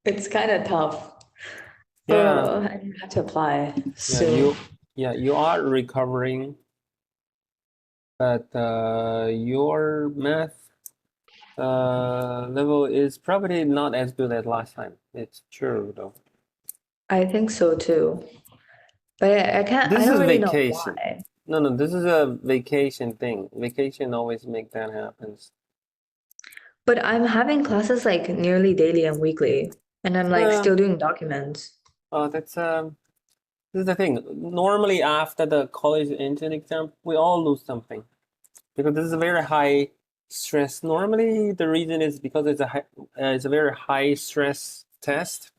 It's kind of tough. Yeah, I have to apply yeah, soon. you are recovering, but your math level is probably not as good as last time. It's true though. I think so too. But I This don't is really know vacation. why. No, this is a vacation thing. Vacation always make that happens. But I'm having classes like nearly daily and weekly, and I'm like Uh, still doing documents. that's this is the thing. Normally after the college entrance exam, we all lose something because this is a very high stress. Normally the reason is because it's a very high stress test.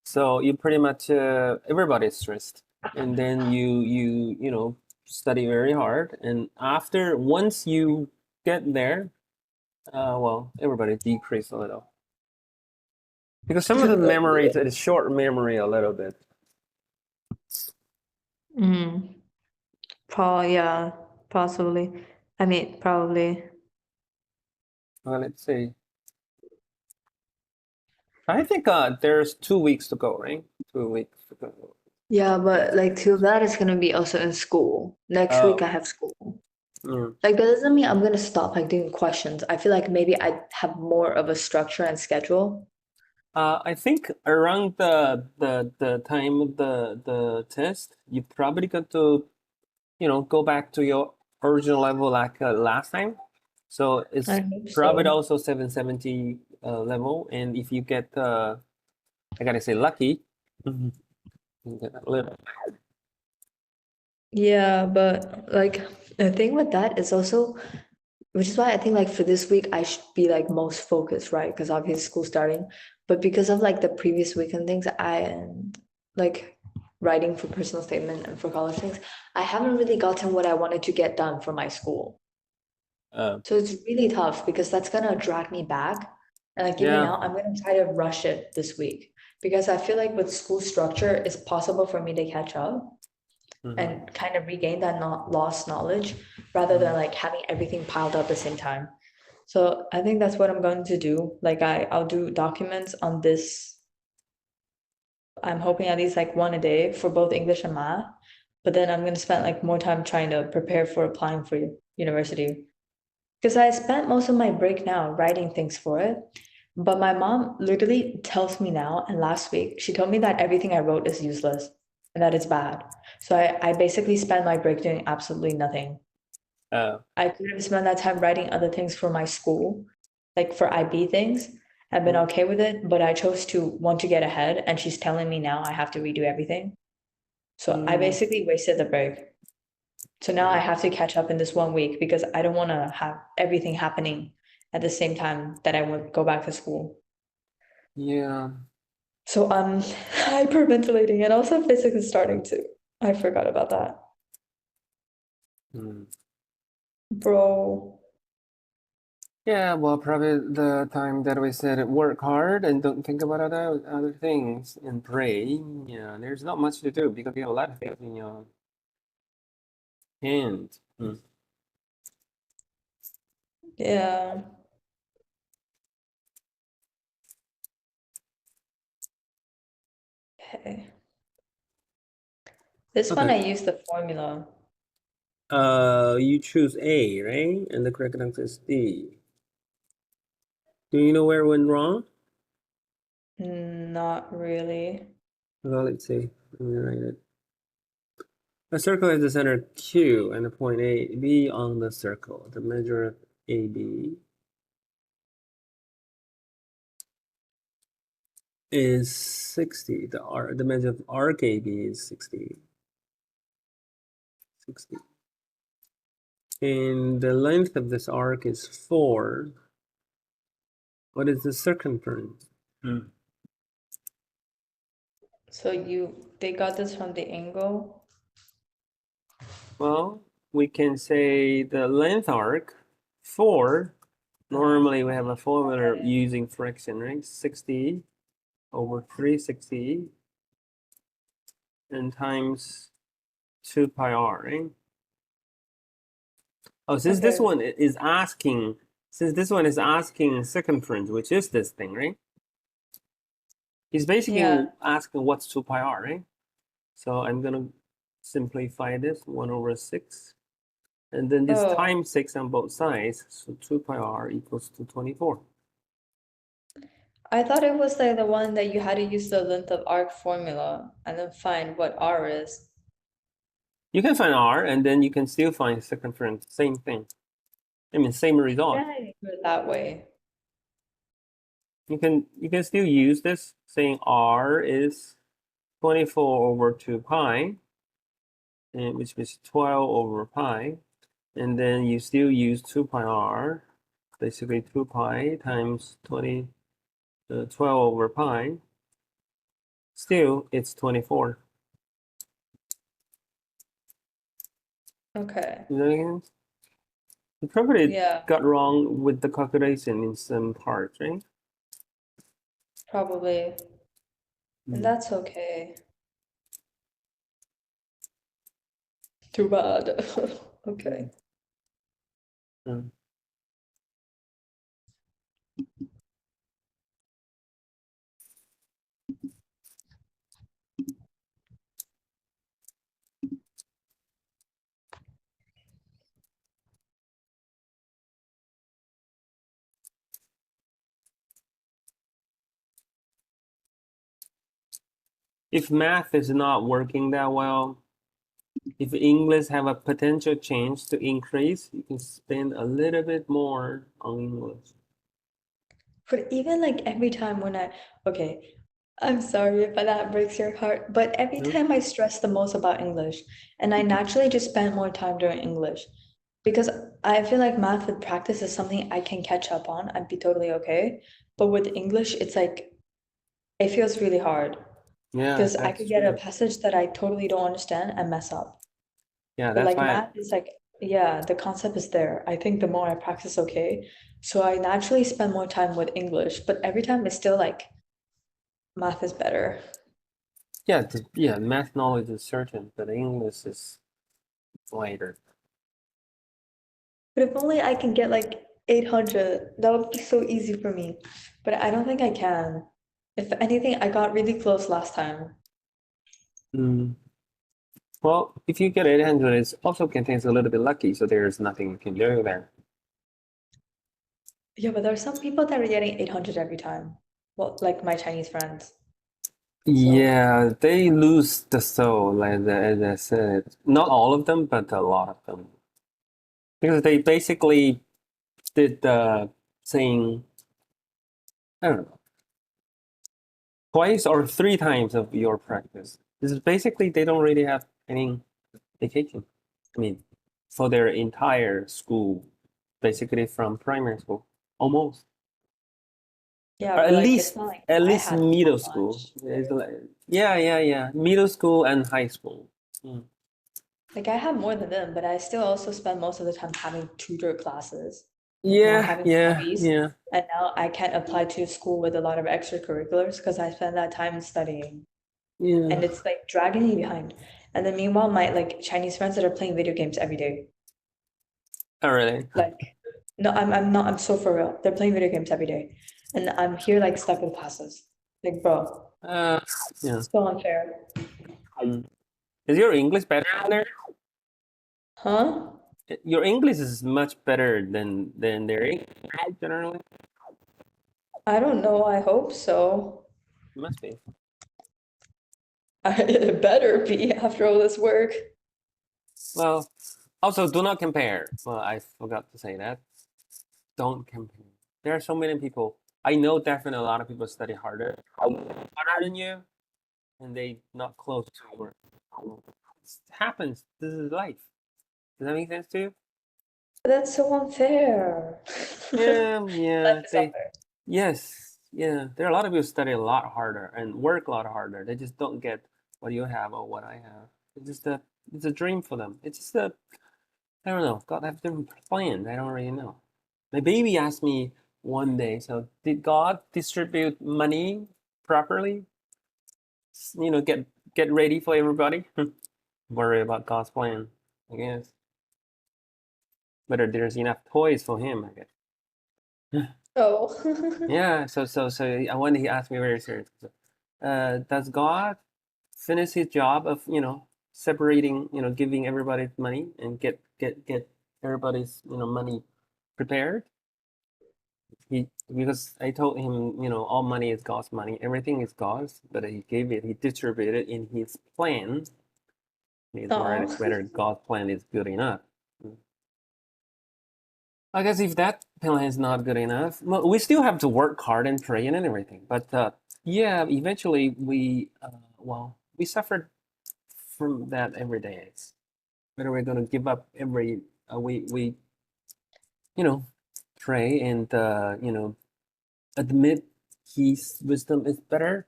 So you pretty much everybody's stressed, and then you study very hard, and after once you get there, well, everybody decrease a little because some of the memories it's short memory a little bit. Mm, yeah, possibly. I mean, probably. Well, let's see. I think there's 2 weeks to go, right? 2 weeks to go. Yeah, but like till that is gonna be also in school. Next week I Oh, have school. mm. Like that doesn't mean I'm gonna stop like doing questions. I feel like maybe I have more of a structure and schedule. I think around the time of the test, you probably got to go back to your original level like last time. So I it's hope probably so. also 770 level, and if you get I gotta say lucky, mhm, you get a little. Yeah, but like the thing with that is also, which is why I think like for this week I should be like most focused, right? Because obviously school's starting. But because of like the previous weekend things, I am like writing for personal statement and for college things, I haven't really gotten what I wanted to get done for my school. Uh, So it's really tough because that's gonna drag me back. And like even yeah. now, I'm gonna try to rush it this week because I feel like with school structure, it's possible for me to catch up Hmm. and kind of regain that not lost knowledge rather than Hmm. like having everything piled up at the same time. So I think that's what I'm going to do. Like I'll do documents on this. I'm hoping at least like one a day for both English and math. But then I'm gonna spend like more time trying to prepare for applying for university. Because I spent most of my break now writing things for it. But my mom literally tells me now, and last week, she told me that everything I wrote is useless and that it's bad. So I basically spent my break doing absolutely nothing. Uh, I could have spent that time writing other things for my school, like for IB things. I've been mm, okay with it, but I chose to want to get ahead, and she's telling me now I have to redo everything. So I mm, basically wasted the break. So now I mm. have to catch up in this one week because I don't want to have everything happening at the same time that I would go back to school. Yeah. So I'm hyperventilating and also physics is starting to. I forgot about that. Mm. Bro. Yeah, well, probably the time that we said work hard and don't think about other things and pray. Yeah, there's not much to do because you have a lot of things in your hand. Mm. Yeah. Okay. This one I Okay. used the formula. You choose A, right? And the correct answer is D. Do you know where it went wrong? Not really. Well, let's see. Let me write it. A circle has the center Q and the point A, B on the circle. The measure of AB is 60. The measure of arc AB is 60. 60. And the length of this arc is 4. What is the circumference? Hmm. So they got this from the angle. Well, we can say the length arc, 4. Normally we have a formula Okay. using fraction, right? 60 over 360 and times 2 pi r, right? Oh, Okay. since this one is asking circumference, which is this thing, right? He's basically Yeah. asking what's 2 pi r, right? So I'm gonna simplify this 1 over 6. And then this Oh, times 6 on both sides. So 2 pi r equals to 24. I thought it was like the one that you had to use the length of arc formula and then find what r is. You can find r, and then you can still find circumference. Same thing. I mean, same result. Yeah, I do it that way. You can still use this, saying r is 24 over 2 pi, and which is 12 over pi. And then you still use 2 pi r, basically 2 pi times 12 over pi. Still, it's 24. Okay. You know what I mean? You probably Yeah, got wrong with the calculation in some parts, right? probably. And that's okay. Too bad. Okay. Mm. If math is not working that well, if English have a potential change to increase, you can spend a little bit more on English. But even like every time when okay, I'm sorry if that breaks your heart, but every Hmm? time I stress the most about English, and I naturally just spend more time doing English because I feel like math with practice is something I can catch up on. I'd be totally okay. But with English, it's like it feels really hard Yeah, because I that's could get a true. passage that I totally don't understand and mess up. Yeah, But that's like why. math is like, yeah, the concept is there. I think the more I practice, okay. So I naturally spend more time with English, but every time it's still like math is better. Yeah, yeah, math knowledge is certain, but English is later. But if only I can get like 800, that would be so easy for me. But I don't think I can. If anything, I got really close last time. Mm. Well, if you get 800, it also contains a little bit lucky, so there's nothing you can do there. Yeah, but there are some people that are getting 800 every time. Well, like my Chinese friends. So, Yeah, they lose the soul, like as I said. Not all of them, but a lot of them. Because they basically did the saying, I don't know, twice or 3 times of your practice. This is basically they don't really have any vacation. I mean, for their entire school, basically from primary school, almost. yeah, Or but like it's not like at I least had that middle school. much. Yeah. Middle school and high school. Mm. Like I have more than them, but I still also spend most of the time having tutor classes, not Yeah, having yeah, studies. yeah, And now I can't apply to school with a lot of extracurriculars because I spend that time studying. yeah. And it's like dragging me behind. And then meanwhile, my like Chinese friends that are playing video games every day. Oh, really? Like, no, I'm not, I'm so for real. They're playing video games every day. And I'm here like stuck with classes. Like, bro, Uh, yeah. so unfair. Mm. Is your English better than there? Huh? Your English is much better than their English, right, generally. I don't know. I hope so. It must be. It better be after all this work. Well, also do not compare. Well, I forgot to say that. Don't compare. There are so many people. I know definitely a lot of people study harder than you, and they not close to your. It happens. This is life. Does that make sense to you? But that's so unfair. Yeah. Life is They unfair. yes, yeah. There are a lot of people who study a lot harder and work a lot harder. They just don't get what you have or what I have. It's a dream for them. It's just a I don't know. God have different plans. I don't really know. My baby asked me one day, so did God distribute money properly? You know, get ready for everybody. Worry about God's plan, I guess. Whether there's enough toys for him, I guess. Oh. Yeah, so I wanted he asked me very serious. does God finish his job of separating, giving everybody money and get everybody's money prepared? Because I told him, all money is God's money, everything is God's, but he distributed in his plan. It's whether God's plan is good enough. I guess if that plan is not good enough, well, we still have to work hard and pray and everything. But yeah, eventually we suffered from that every day. It's whether we're gonna give up every we pray and admit His wisdom is better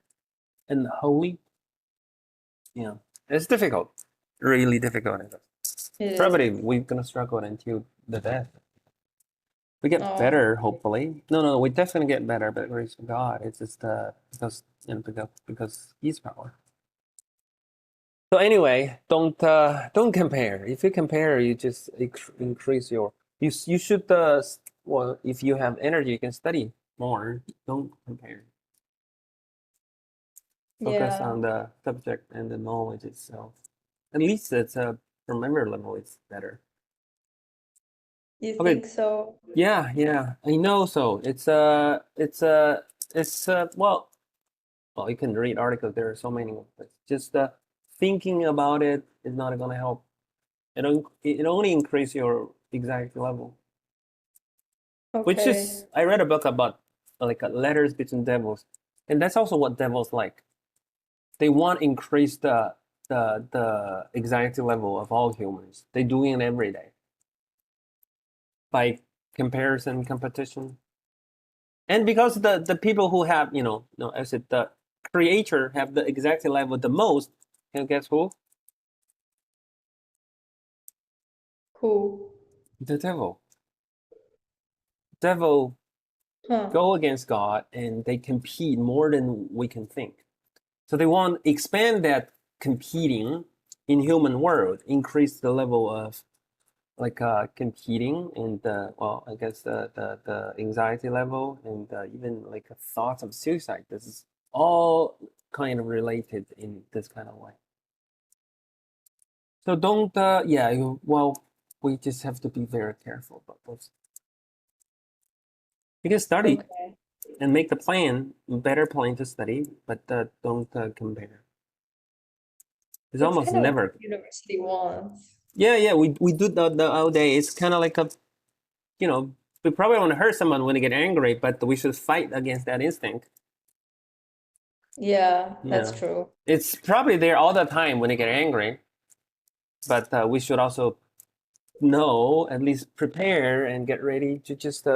and holy. It's difficult, really difficult. Probably we're gonna struggle until the death. We get better, hopefully. No, we definitely get better, but grace of God. It's just because His power. So anyway, don't compare. If you compare, you just increase your. You should if you have energy, you can study more. Don't compare. Focus on the subject and the knowledge itself. At least it's from memory level, it's better. You think so? Yeah, I know so. It's well, you can read articles. There are so many, but just thinking about it is not gonna help. It only increase your exact level. Which is, I read a book about like letters between devils, and that's also what devils like. They want to increase the anxiety level of all humans. They do it every day by comparison, competition, and because the people who have as it the creator have the anxiety level the most. Can you guess who? Who? The devil. Devil go against God, and they compete more than we can think. So they want to expand that competing in human world, increase the level of like competing and I guess the anxiety level and even like thoughts of suicide. This is all kind of related in this kind of way. So don't we just have to be very careful about those. You can study and make the plan, better plan to study, but don't compare. It's almost never what university wants. Yeah, we do the all day. It's kind of like we probably want to hurt someone when they get angry, but we should fight against that instinct. Yeah, that's true. It's probably there all the time when they get angry, but we should also know, at least prepare and get ready to just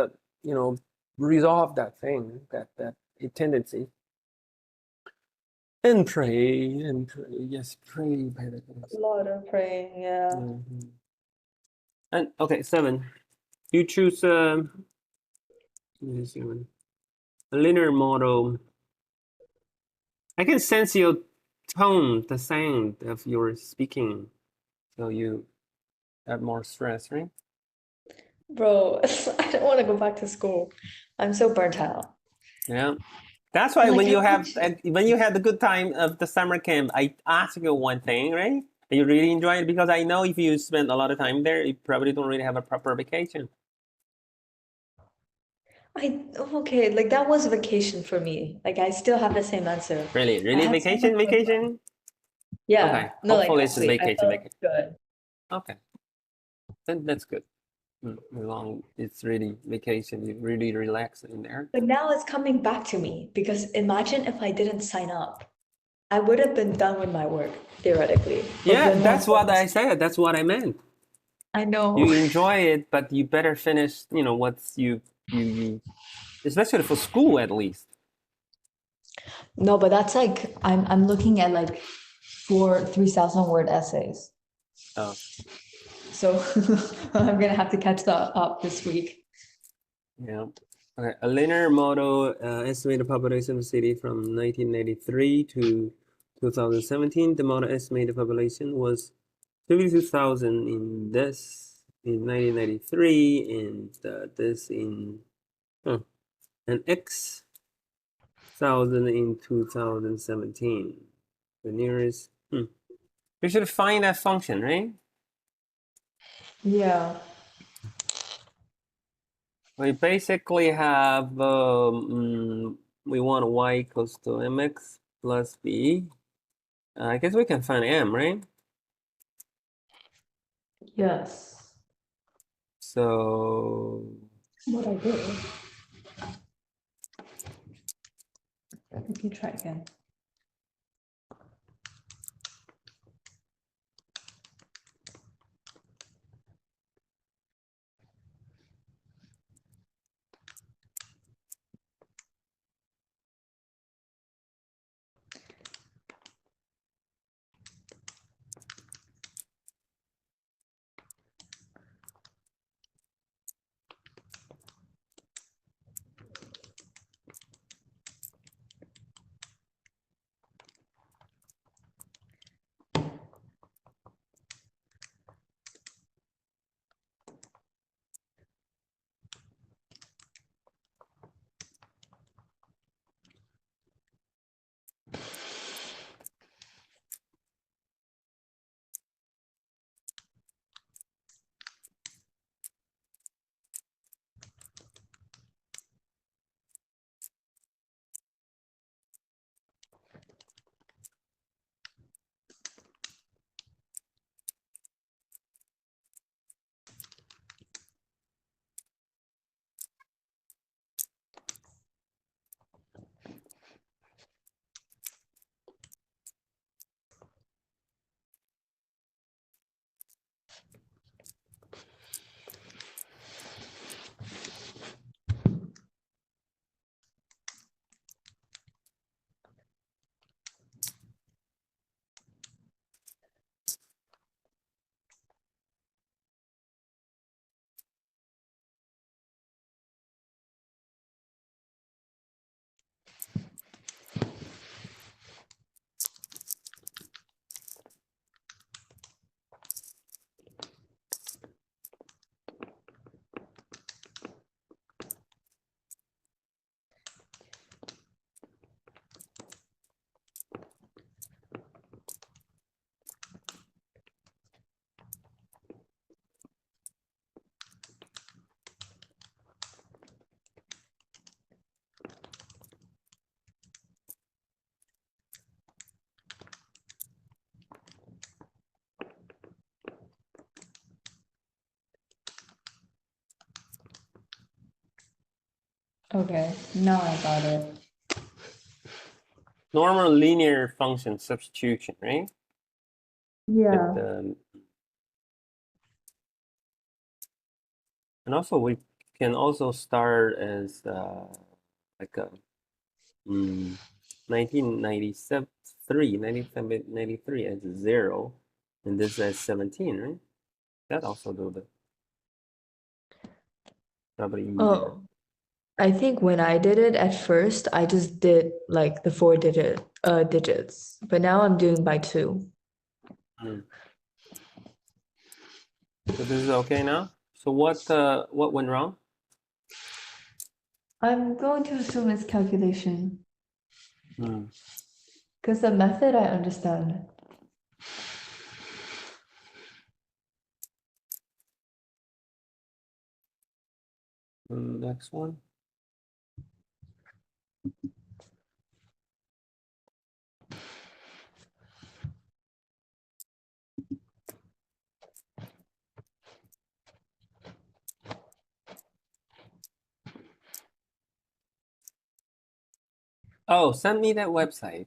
resolve that thing, that tendency. And pray. Yes, pray. A lot of praying, yeah. Mm-hmm. And okay, 7. You choose a linear model. I can sense your tone, the sound of your speaking, so you have more stress, right? Bro, I don't want to go back to school. I'm so burnt out. Yeah. That's why when you had the good time of the summer camp, I asked you one thing, right? You really enjoy it, because I know if you spend a lot of time there, you probably don't really have a proper vacation. Okay, like that was vacation for me. Like I still have the same answer. Really vacation? Yeah. Okay. No, Hopefully it's vacation. Good. Okay. Then that's good. As long it's really vacation, you really relax in there. But now it's coming back to me, because imagine if I didn't sign up. I would have been done with my work, theoretically. Yeah, that's what I said. That's what I meant. I know. You enjoy it, but you better finish, what's you especially for school at least. No, but that's like I'm looking at like 3,000 word essays. Oh. So I'm gonna have to catch that up this week. Yeah. Okay. A linear model estimated population of the city from 1983 to 2017. The model estimated population was 32,000 in 1993, and this in and X 6,000 in 2017. The nearest. We should find that function, right? Yeah. We basically have we want y equals to mx plus b. I guess we can find m, right? Yes. So What I did. Let me try again. Okay, now I got it. normal linear function substitution, right? Yeah. And also we can also start as like a 1993 as 0, and this as 17, right? That also do the probably easier. Oh, I think when I did it at first, I just did like the four digits, but now I'm doing by two. So this is okay now. So what went wrong? I'm going to assume it's calculation because the method I understand. Next one. Oh, send me that website.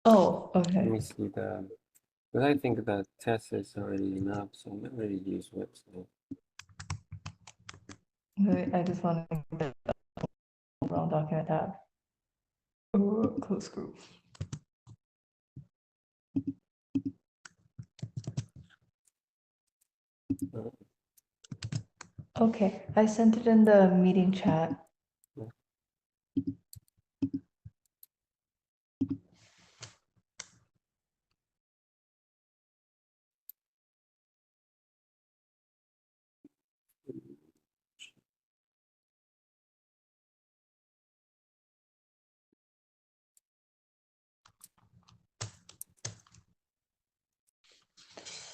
Oh, Let okay. me see because I think the test is already enough, so I'm not ready to use website. Wait, I just want to get the overall document tab. Oh, close group. Okay, I sent it in the meeting chat.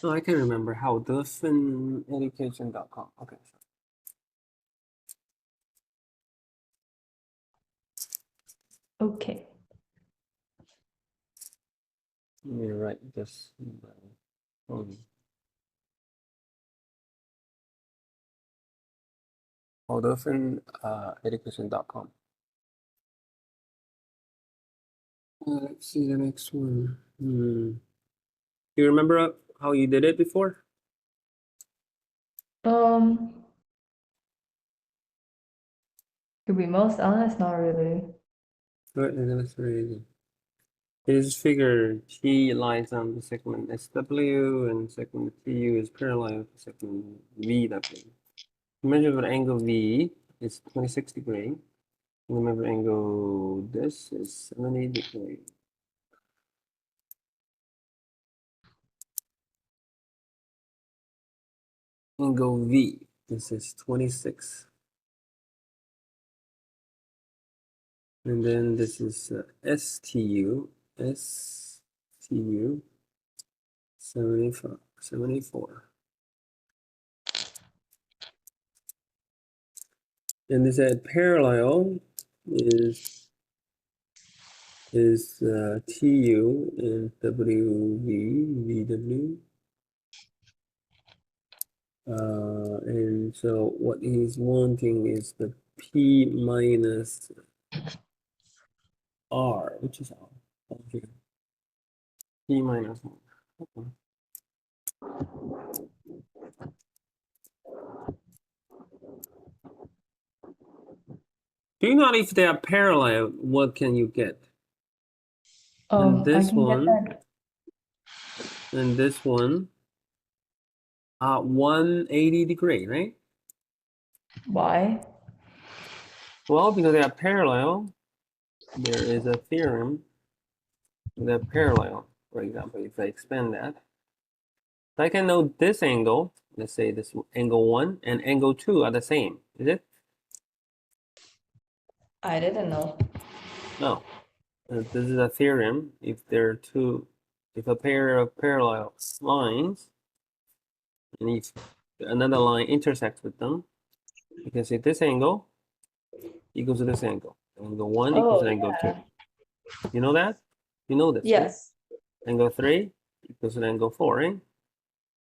Oh, I can remember how dolphinaeducation.com. Okay. Okay. Let me write this. Dolphinaeducation.com. Let's see the next one. Do you remember how you did it before? To be most honest, not really. Right, that's very easy. You just figure T lies on the segment SW and segment TU is parallel to segment VW. Measure the angle V is 26 degree. Remember angle this is 70 degree. Angle V, this is 26. And then this is STU, 74. And this parallel is TU and VW. And so what he's wanting is the P minus R, which is R. Okay. P minus R. Okay. Do you know if they are parallel, what can you get? And I this can get one that. and this one are 180 degree, right? Why? Well, because they are parallel, there is a theorem. They're parallel. For example, if I expand that, so I can know this angle. Let's say this angle 1 and angle 2 are the same. Is it? I didn't know. No. This is a theorem. If a pair of parallel lines, and if another line intersects with them, you can say this angle equals to this angle. Angle 1 equals to angle 2. You know that? You know this, right? Yes. Angle 3 equals to angle 4, right?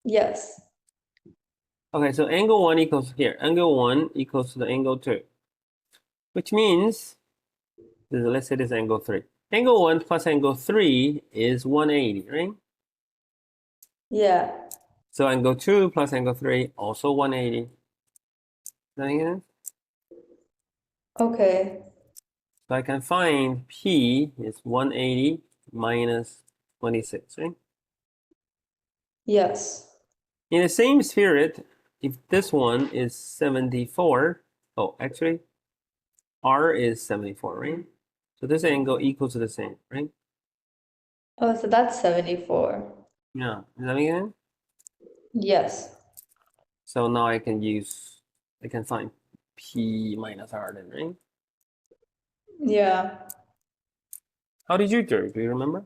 Yes. Okay, so angle 1 equals here. Angle 1 equals to the angle 2, which means, let's say this is angle 3. Angle 1 plus angle 3 is 180, right? Yeah. So angle 2 plus angle 3, also 180. Does that make sense? Okay. So I can find P is 180 minus 26, right? Yes. In the same spirit, if this one is 74, oh, actually, R is 74, right? So this angle equals to the same, right? Oh, so that's 74. Yeah, does that make sense? Yes. So now I can find P minus R then, right? Yeah. How did you do it? Do you remember?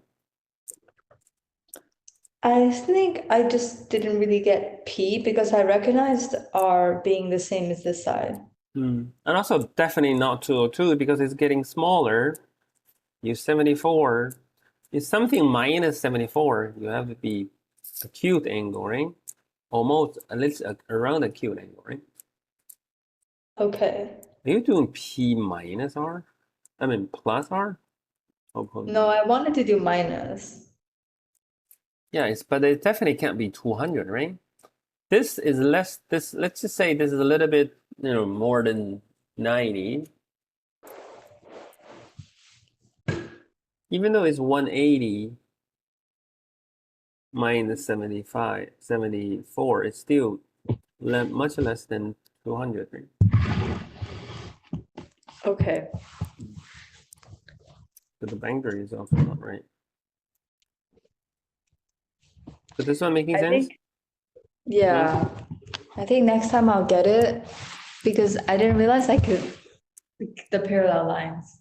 I think I just didn't really get P because I recognized R being the same as this side. And also definitely not 202 because it's getting smaller. You 74 is something minus 74. You have to be acute angle, right? Almost at least around acute angle, right? Okay. Are you doing P minus R? I mean plus R? No, I wanted to do minus. Yeah, but it definitely can't be 200, right? This is less, let's just say this is a little bit, more than 90. Even though it's 180 minus 75, 74, it's still much less than 200, right? Okay. But the boundary is also not right. So this one making sense? Yeah. I think next time I'll get it because I didn't realize I could the parallel lines.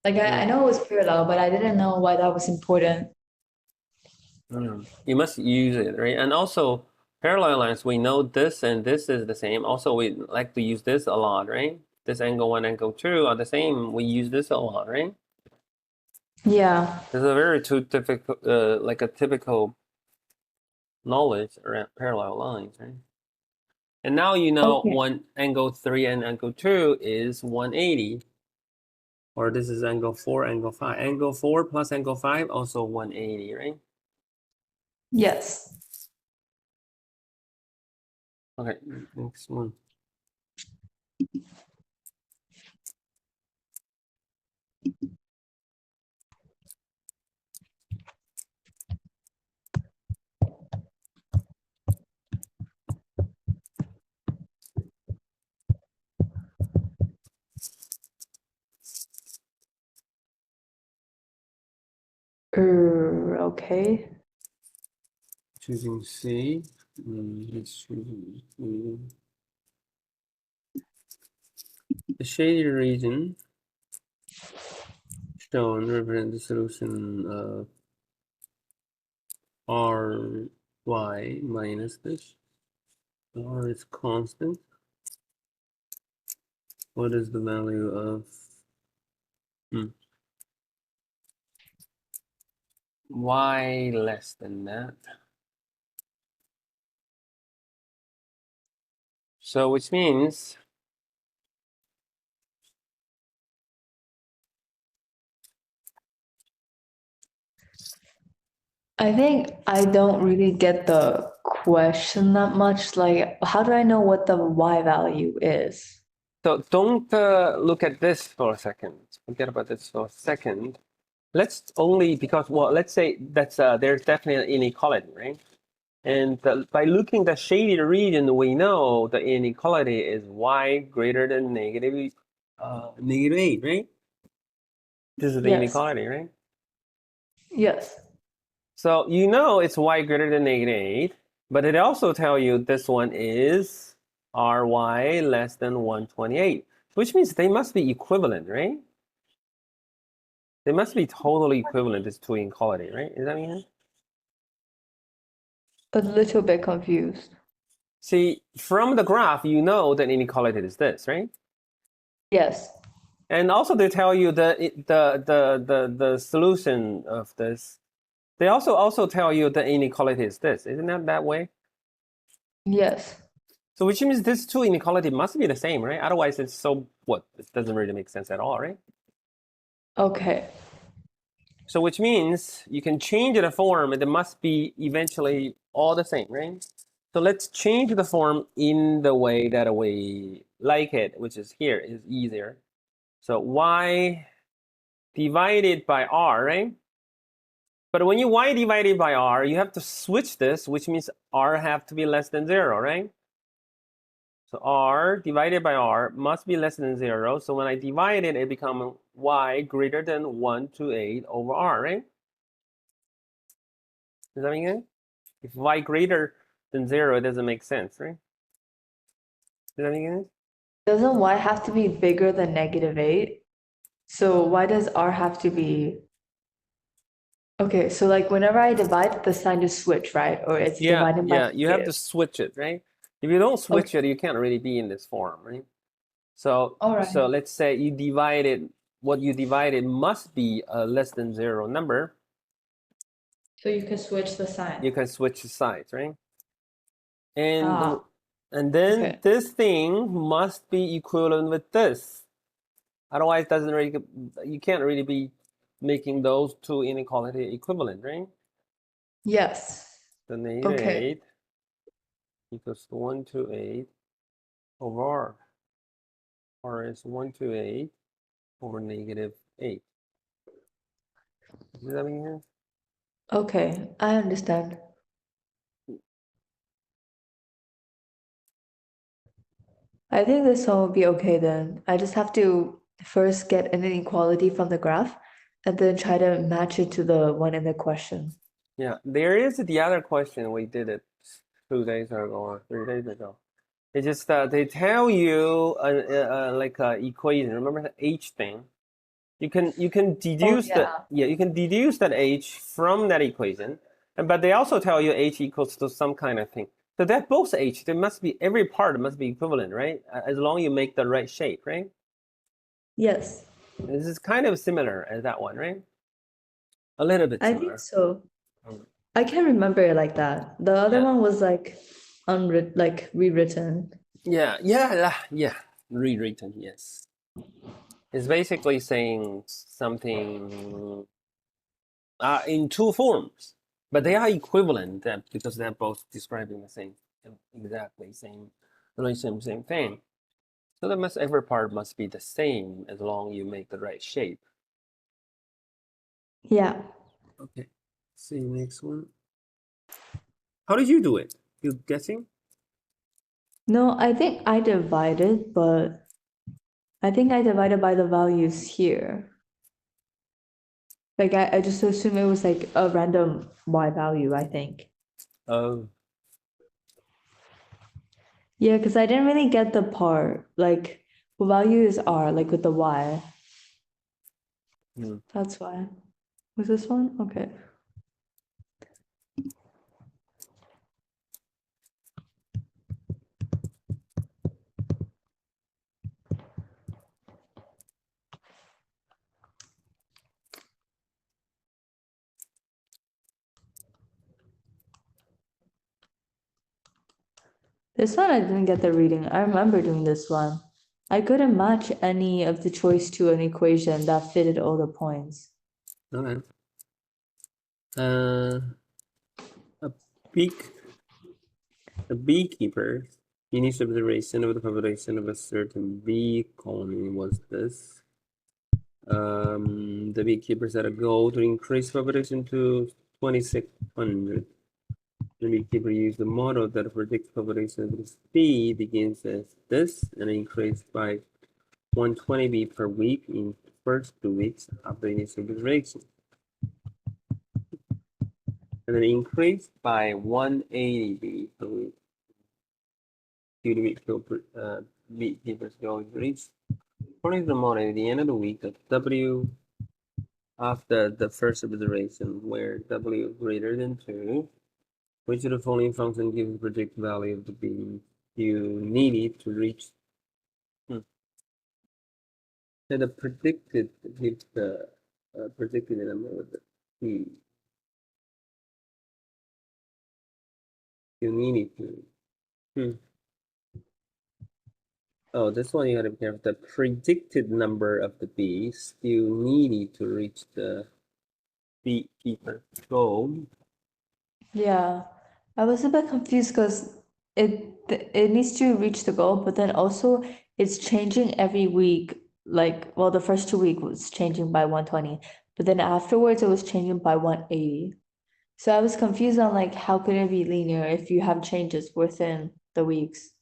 Like I know it was parallel, but I didn't know why that was important. You must use it, right? And also parallel lines, we know this and this is the same. Also, we like to use this a lot, right? This angle 1, angle 2 are the same. We use this a lot, right? Yeah. There's a very typical, like a typical knowledge around parallel lines, right? And now you know Okay. one angle 3 and angle 2 is 180. Or this is angle 4, angle 5. Angle 4 plus angle 5 also 180, right? Yes. Okay, next one. Okay. Choosing C. Let's choose the shaded region shown represent the solution of Ry minus this. R is constant. What is the value of y less than that? So which means I think I don't really get the question that much. Like, how do I know what the y value is? so don't look at this for a second. Forget about this for a second. Let's only because well, let's say that's there's definitely an inequality, right? And by looking the shaded region, we know the inequality is y greater than negative 8, right? This is the Yes. inequality, right? Yes. So you know it's y greater than negative 8, but it also tell you this one is ry less than 128, which means they must be equivalent, right? They must be totally equivalent, these two inequality, right? Is that mean sense? A little bit confused. See, from the graph, you know that inequality is this, right? Yes. And also they tell you the solution of this. They also tell you the inequality is this. Isn't that way? Yes. So which means these two inequality must be the same, right? Otherwise it's so what? It doesn't really make sense at all, right? Okay. So which means you can change the form and it must be eventually all the same, right? So let's change the form in the way that we like it, which is here, is easier. So y divided by r, right? But when you y divided by r, you have to switch this, which means r have to be less than 0, right? So r divided by r must be less than 0. So when I divide it, it becomes y greater than 128 over r, right? Does that make sense? If y greater than 0, it doesn't make sense, right? Does that make sense? Doesn't y have to be bigger than -8? So why does r have to be? Okay, so like whenever I divide, the sign just switch, right? Or it's divided by You have to negative. switch it, right? If you don't switch it, you can't really be in this form, right? So, All right. let's say you divided, what you divided must be a less than 0 number. So you can switch the sign. You can switch the sides, right? And Ah, then okay. this thing must be equivalent with this. Otherwise, it doesn't really, you can't really be making those two inequality equivalent, right? Yes. The negative Okay. 8 equals to 128 over r. R is 128 over negative 8. Does that make sense? Okay, I understand. I think this one will be okay then. I just have to first get an inequality from the graph and then try to match it to the one in the question. Yeah, there is the other question. We did it 2 days ago or 3 days ago. It's just that they tell you like a equation. Remember the h thing? You can deduce yeah. you can deduce that h from that equation, But they also tell you h equals to some kind of thing. So they're both h. There must be every part must be equivalent, right? As long as you make the right shape, right? Yes, This is kind of similar as that one, right? A little bit I similar. think so. Mm. I can't remember it like that. The other Yeah. one was like rewritten. Yeah. Rewritten, yes. It's basically saying something in two forms, but they are equivalent because they're both describing the same, exactly same relation, same thing. So every part must be the same as long as you make the right shape. Yeah. Okay. See next one. How did you do it? You guessing? No, I think I divided, but I think I divided by the values here. Like I just assumed it was like a random y value, I think. Oh. Yeah, because I didn't really get the part, like what value is r, like with the y. Hmm. That's why. Was this one? Okay. This one I didn't get the reading. I remember doing this one. I couldn't match any of the choice to an equation that fitted all the points. Okay. A beekeeper initial observation of the population of a certain bee colony was this. The beekeeper set a goal to increase population to 2,600. The beekeeper used a model that predicts population of this bee begins as this and increased by 120 bee per week in the first 2 weeks after initial observation. And then increased by 180 bee per week. Due to beekeeper's goal is reached. According to the model, at the end of the week, the W after the first observation, where W greater than 2, which of the following function gives the predicted value of the bee you needed to reach? So the predicted gives the predicted number of the bee you needed to. Oh, this one you gotta be careful. The predicted number of the bees you needed to reach the beekeeper goal. Yeah, I was a bit confused because it needs to reach the goal, but then also it's changing every week. Like, well, the first 2 weeks was changing by 120, but then afterwards it was changing by 180. So I was confused on like how could it be linear if you have changes within the weeks?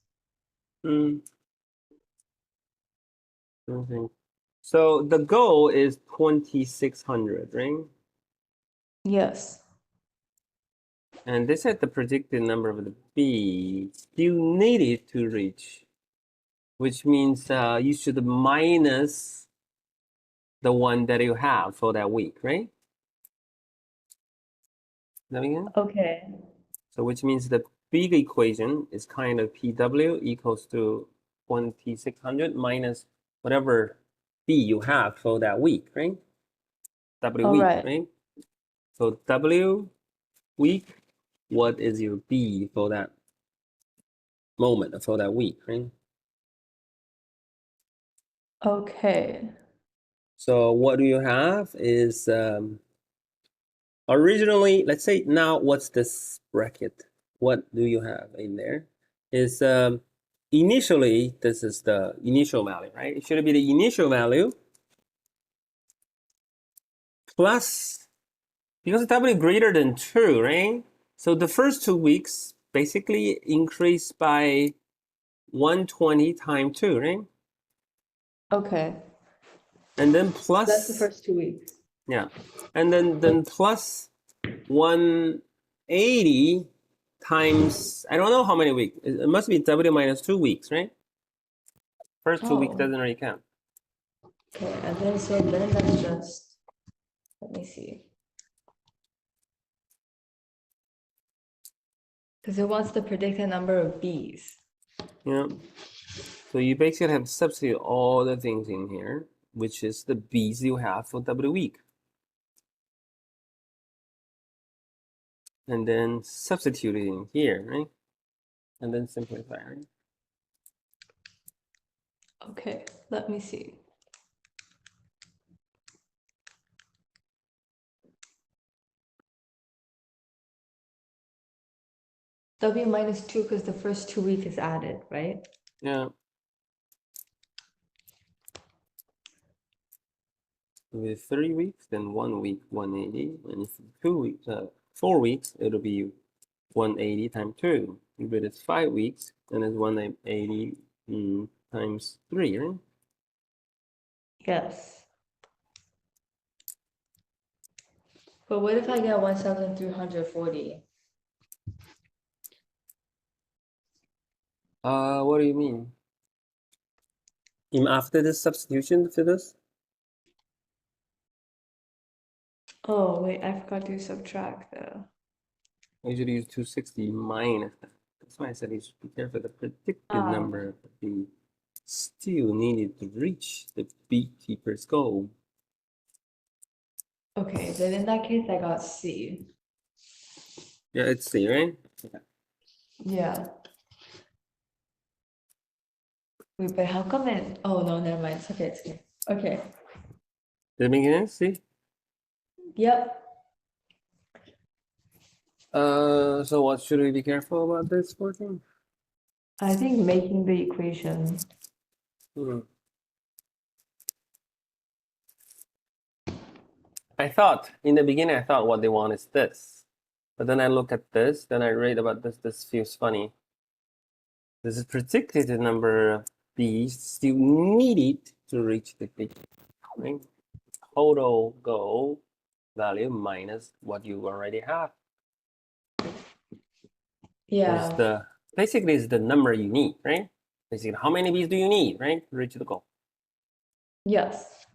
Okay. So the goal is 2,600, right? Yes. And this is the predicted number of the bees you needed to reach, which means you should minus the one that you have for that week, right? Does that make sense? Okay. So which means the big equation is kind of PW equals to 2,600 minus whatever B you have for that week, right? W All week, right. right? So W week, what is your B for that moment, for that week, right? Okay. So what do you have is originally, let's say now what's this bracket? What do you have in there? Is initially, this is the initial value, right? It should be the initial value plus, because W greater than 2, right? So the first 2 weeks basically increase by 120 times 2, right? Okay. And then That's the plus, first 2 weeks. yeah. And then plus 180 times, I don't know how many weeks. It must be W minus 2 weeks, right? First 2 weeks Oh, doesn't really count. okay. And then so then that's just, let me see. Because it wants the predicted number of bees. Yeah. So you basically have to substitute all the things in here, which is the bees you have for the week. And then substitute it in here, right? And then simplify, right? Okay, let me see. W minus 2 because the first 2 weeks is added, right? Yeah. With 3 weeks, then 1 week, 180. And if 2 weeks, 4 weeks, it'll be 180 times 2. If it is 5 weeks, then it's 180 times 3, right? Yes. But what if I get 1,340? What do you mean? Even after this substitution to this? Oh, wait, I forgot to subtract the. I usually use 260 minus that. That's why I said you should be careful. The predicted number of the still needed to reach the beekeeper's goal. Okay, then in that case, I got C. Yeah, it's C, right? Yeah. Wait, but how come it? Oh, no, never mind. It's okay, it's okay. Okay. Did it make sense? See? Yep. So what should we be careful about this 14? I think making the equation. I thought in the beginning, I thought what they want is this, but then I look at this, then I read about this. This feels funny. This is predicted the number of bees still needed to reach the peak, right? Total goal value minus what you already have. Yeah. Is the basically is the number you need, right? Basically, how many bees do you need, right, to reach the goal? Yes.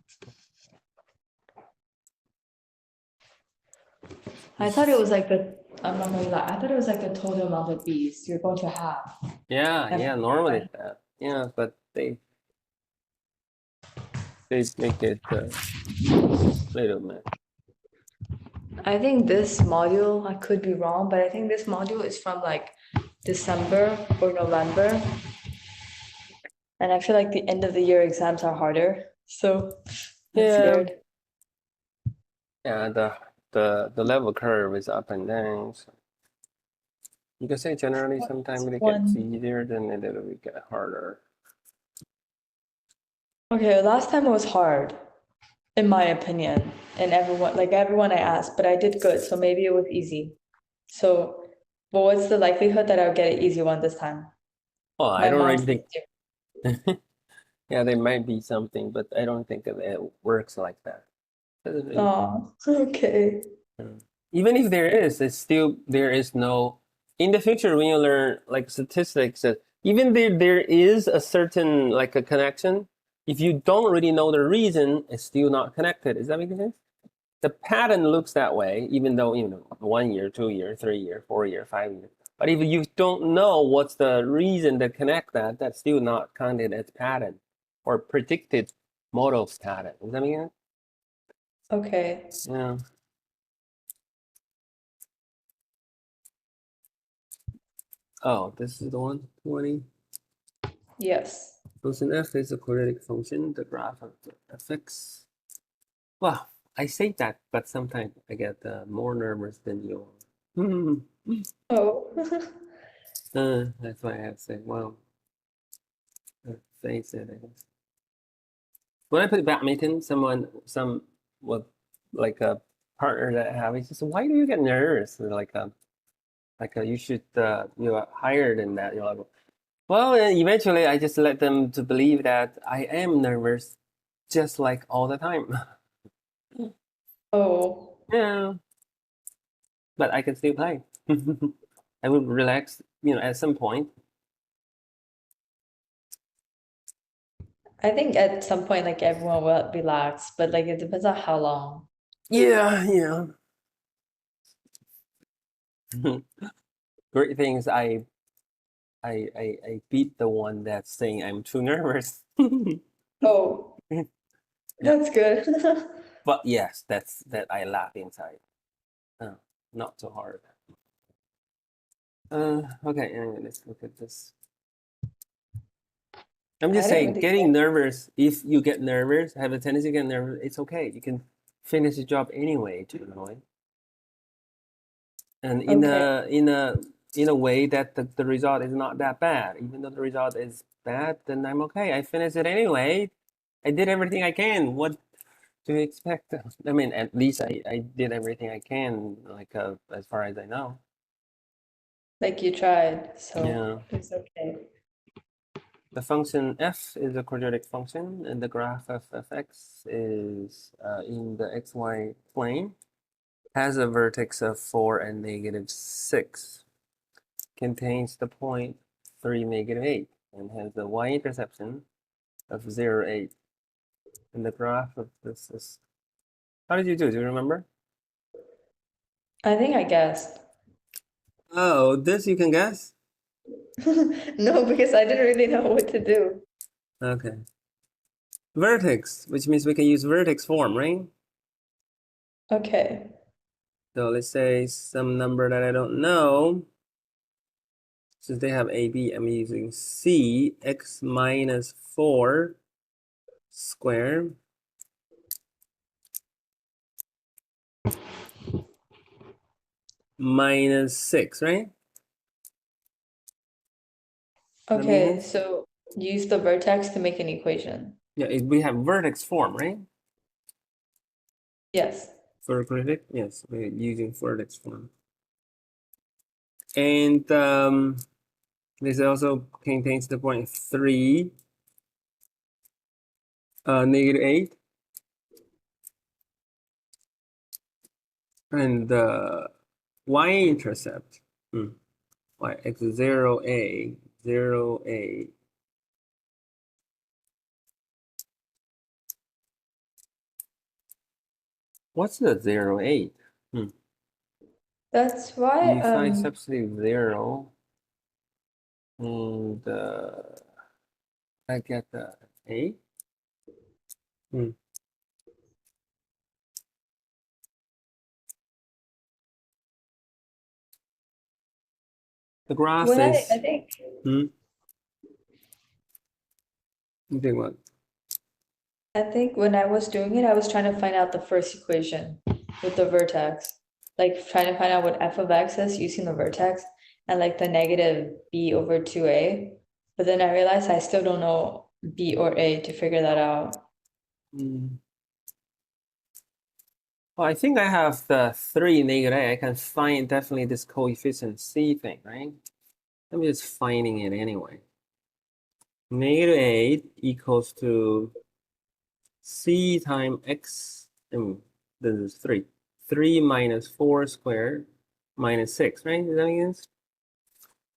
I thought it was like the, I'm not gonna lie, I thought it was like the total amount of bees you're going to have. Yeah, yeah, normally it's that. Yeah, but they make it little bit. I think this module, I could be wrong, but I think this module is from like December or November. And I feel like the end of the year exams are harder. So I'm Yeah. scared. Yeah, the level curve is up and down. So you can say generally sometimes it gets easier, then it will get harder. Okay, last time it was hard, in my opinion, and everyone I asked, but I did good, so maybe it was easy. So, but what's the likelihood that I'll get an easy one this time? Well, I My don't mom's really think. Yeah, there might be something, but I don't think it works like that. Oh, okay. Even if there is, it's still there is no. In the future, when you learn like statistics, even there is a certain like a connection. If you don't really know the reason, it's still not connected. Is that making sense? The pattern looks that way, even though 1 year, 2 year, 3 year, 4 year, 5 year. But if you don't know what's the reason to connect that, that's still not counted as pattern or predicted model pattern. Does that make sense? Okay. Yeah. Oh, this is the one, 20. Yes. Function f is a quadratic function, the graph of the fx. Well, I say that, but sometimes I get more nervous than you. Oh. That's why I have to say, well, face it, I guess. When I play badminton, some like a partner that I have, he says, "Why do you get nervous?" Like you should you're higher than that. You're like, well, eventually I just let them to believe that I am nervous, just like all the time. Oh. Yeah, but I can still play. I would relax, at some point. I think at some point, like everyone will relax, but like it depends on how long. Yeah, yeah. great thing is I beat the one that's saying I'm too nervous. Oh, Yeah. that's good. But yes, that I laugh inside. Not so hard. Okay, anyway, let's look at this. I'm I just didn't saying, really getting get. nervous, if you get nervous, have a tendency to get nervous, it's okay. You can finish the job anyway, generally. And Okay. in a way that the result is not that bad. Even though the result is bad, then I'm okay. I finished it anyway. I did everything I can. What do you expect? I mean, at least I did everything I can, like as far as I know. Like you tried, so Yeah. it's okay. The function f is a quadratic function, and the graph of fx is in the xy plane, has a vertex of 4 and -6, contains the point 3, -8, and has the y-interception of 0, 8. And the graph of this is... How did you do? Do you remember? I think I guessed. Oh, this you can guess? No, because I didn't really know what to do. Okay. Vertex, which means we can use vertex form, right? Okay. So let's say some number that I don't know. Since they have a, b, I'm using c, x minus 4 squared minus 6, right? Does that make Okay, sense? so use the vertex to make an equation. Yeah, we have vertex form, right? Yes. For quadratic, yes, we're using vertex form. And this also contains the point 3, -8. And the y-intercept, y x 0a, 0a. What's the 0, 8? That's why If I substitute 0, and I get the a. The graph when I is, think you think what? I think when I was doing it, I was trying to find out the first equation with the vertex. Like trying to find out what f of x is using the vertex and like the negative b over 2a. But then I realized I still don't know b or a to figure that out. Well, I think I have the 3 -a. I can find definitely this coefficient c thing, right? I'm just finding it anyway. -8 equals to c times x, this is 3. 3 minus 4 squared minus 6, right? Does that make sense?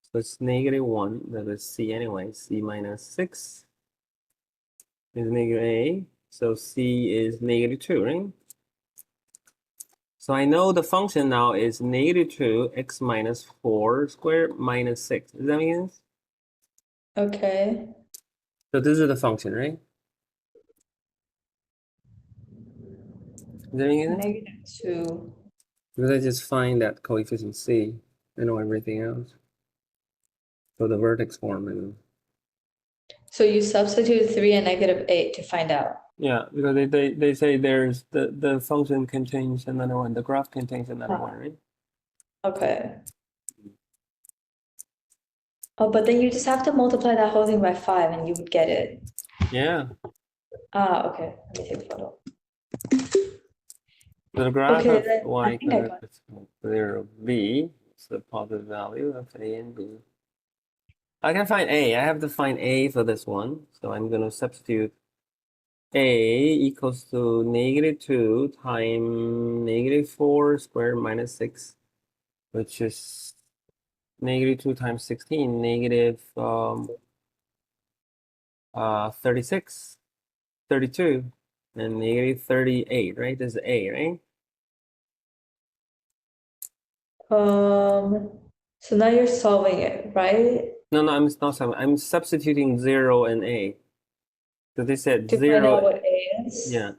So it's -1, that is c anyway. C minus 6 is -a. So c is -2, right? So I know the function now is -2 x minus 4 squared minus 6. Does that make sense? Okay. So this is the function, right? Does that make sense? -2. Because I just find that coefficient c. I know everything else. So the vertex form and So you substitute 3 and -8 to find out. yeah, because they say there's the function contains another one, the graph contains another one, right? Okay. Oh, but then you just have to multiply that whole thing by 5 and you would get it. Yeah. Okay. Let me take a photo. So the graph Okay, of then I y think I got is 0, b is the positive value of a and b. I can find a. I have to find a for this one. So I'm going to substitute a equals to -2 times -4 squared minus 6, which is -2 times 16, 36, 32, and -38, right? This is a, right? So now you're solving it, right? No, I'm not solving. I'm substituting 0 and a. So they said To find 0. out what A is? Yeah,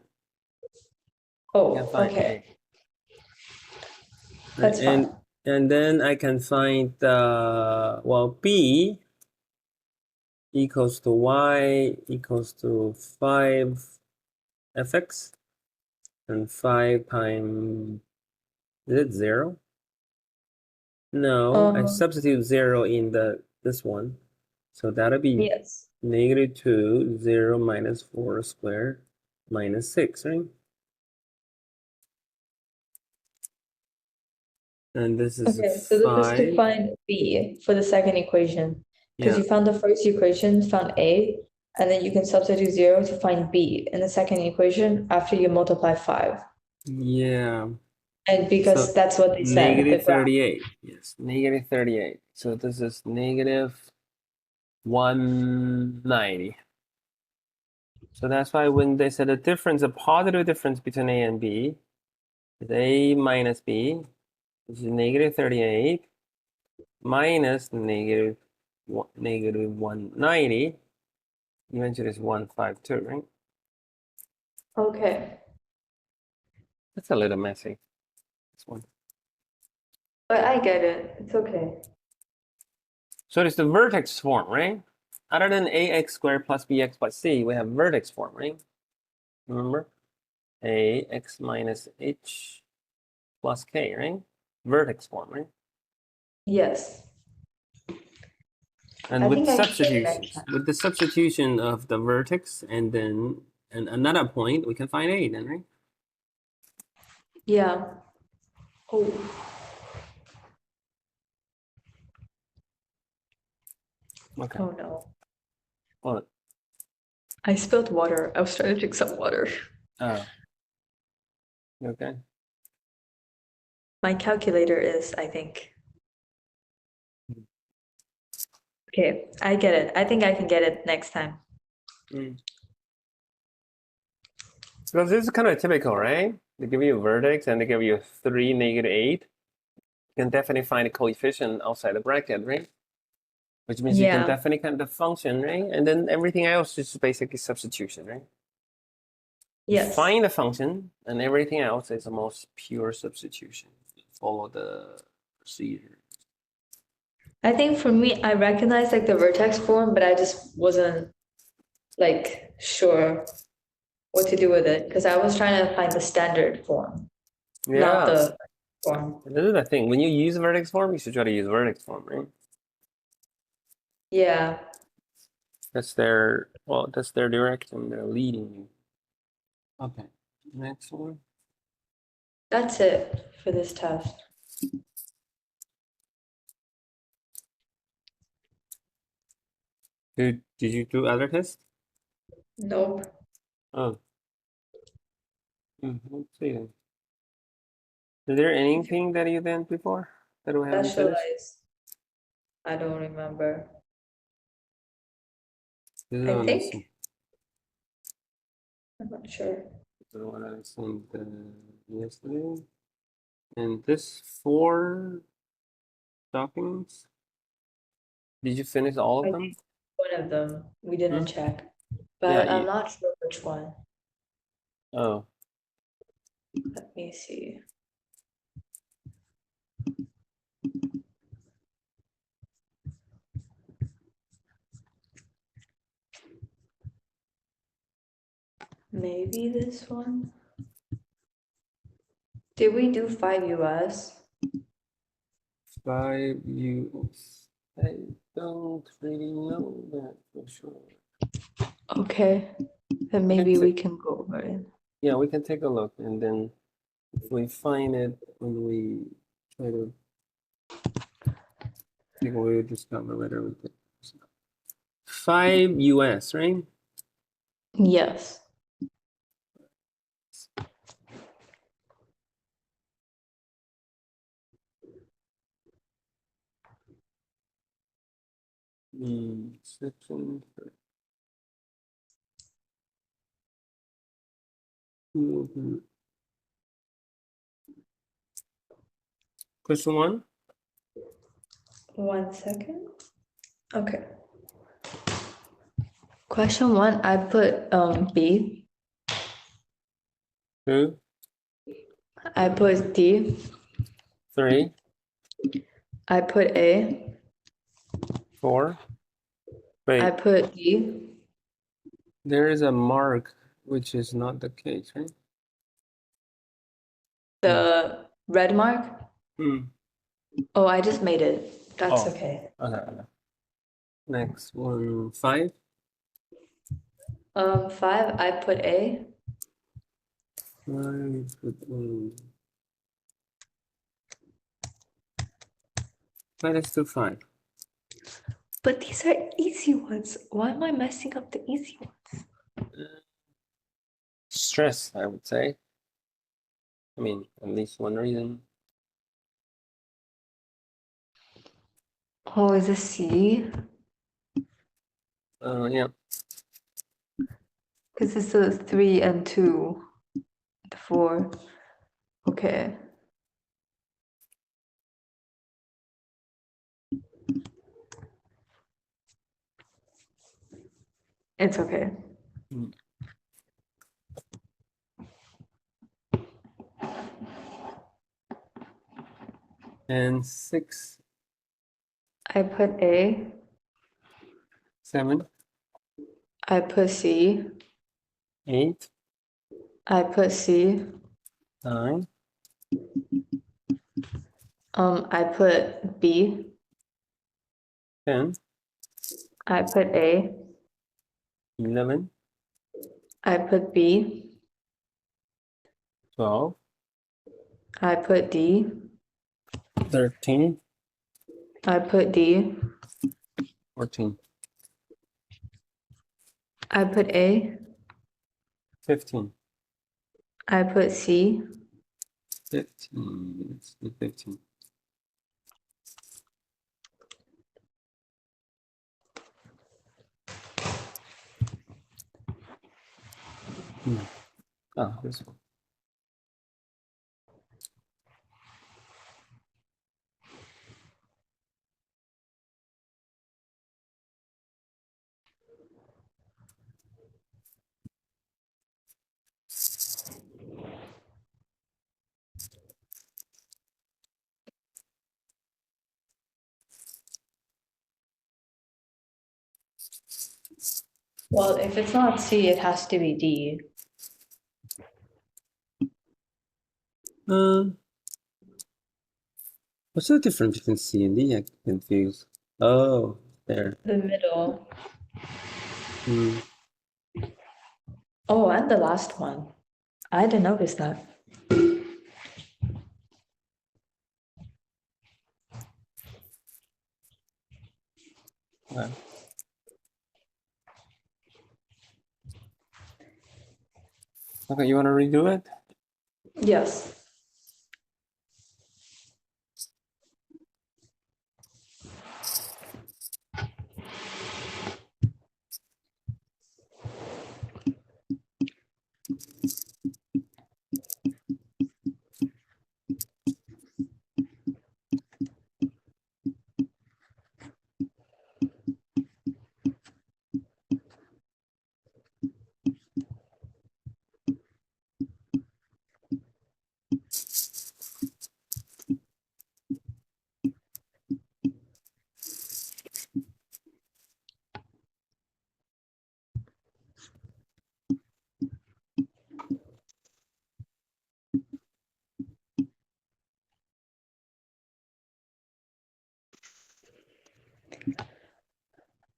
Oh, can find okay. a. That's fine. And then I can find well, b equals to y equals to 5 fx, and 5 times, is it 0? No, I substitute 0 in this one. So that'll be Yes. -2, 0 minus 4 squared minus 6, right? And this is Okay, so this is to 5. find B for the second equation. Because Yeah. you found the first equation, found A, and then you can substitute 0 to find B in the second equation after you multiply 5. Yeah. And because So that's what they said, the graph. -38. Yes, -38. So this is -190. So that's why when they said a difference, a positive difference between A and B is A minus B, which is -38, minus -190. Eventually it's 152, right? Okay. That's a little messy. This one. But I get it. It's okay. So it's the vertex form, right? Other than ax squared plus bx plus c, we have vertex form, right? Remember? Ax minus h plus k, right? Vertex form, right? Yes. And I with think I can get it next substitutions, time. with the substitution of the vertex and then another point, we can find a then, right? Yeah. Oh, Okay. oh no. Well, I spilled water. I was trying to drink some water. oh, okay. My calculator is, I think. Okay, I get it. I think I can get it next time. Mm. Because this is kind of typical, right? They give you a vertex and they give you 3, -8. You can definitely find a coefficient outside the bracket, right? Which means you can Yeah. definitely count the function, right? And then everything else is basically substitution, right? You Yes. find the function, and everything else is the most pure substitution. Follow the procedure. I think for me, I recognize like the vertex form, but I just wasn't like sure what to do with it because I was trying to find the standard form, not Yeah, the form. this is the thing. When you use vertex form, you should try to use vertex form, right? Yeah. That's their direction. They're leading you. Okay, next one. That's it for this test. Did you do other tests? Nope. Oh. Let's see then. Is there anything that you did before that we haven't finished? Specialize. I don't remember. This is I one I sent. think. I'm not sure. The one I sent yesterday. And this 4 documents. Did you finish all of I them? think one of them we didn't check, but Yeah, I'm not sure which one. Oh, Let me see. Maybe this one. Did we do 5 US? 5 US. I don't really know that for sure. Okay, then maybe we can go over it. Yeah, we can take a look, and then if we find it when we try to, I think we'll discover whether we can. 5 US, right? Yes. Section. Question 1. 1 second. Okay. Question 1, I put B. 2, I put D. 3, I put A. 4. I Wait, put D. there is a mark, which is not the case, right? The red mark. Hmm. Oh, I just made it. That's Oh. okay. Okay. Next one, 5. 5, I put A. 5, let's do 5. But these are easy ones. Why am I messing up the easy ones? Stress, I would say. I mean, at least one reason. Oh, is it C? Yeah. Because it's a 3 and 2. The 4. Okay. It's okay. And 6, I put A. 7, I put C. 8, I put C. 9, I put B. 10, I put A. 11, I put B. 12, I put D. 13, I put D. 14, I put A. 15. I put C. 15. Let's do 15. Ah, this one. Well, if it's not C, it has to be D. What's the difference between C and D? I'm confused. Oh, there. The middle. Hmm. Oh, and the last one. I didn't notice that. Okay. Okay, you want to redo it? Yes.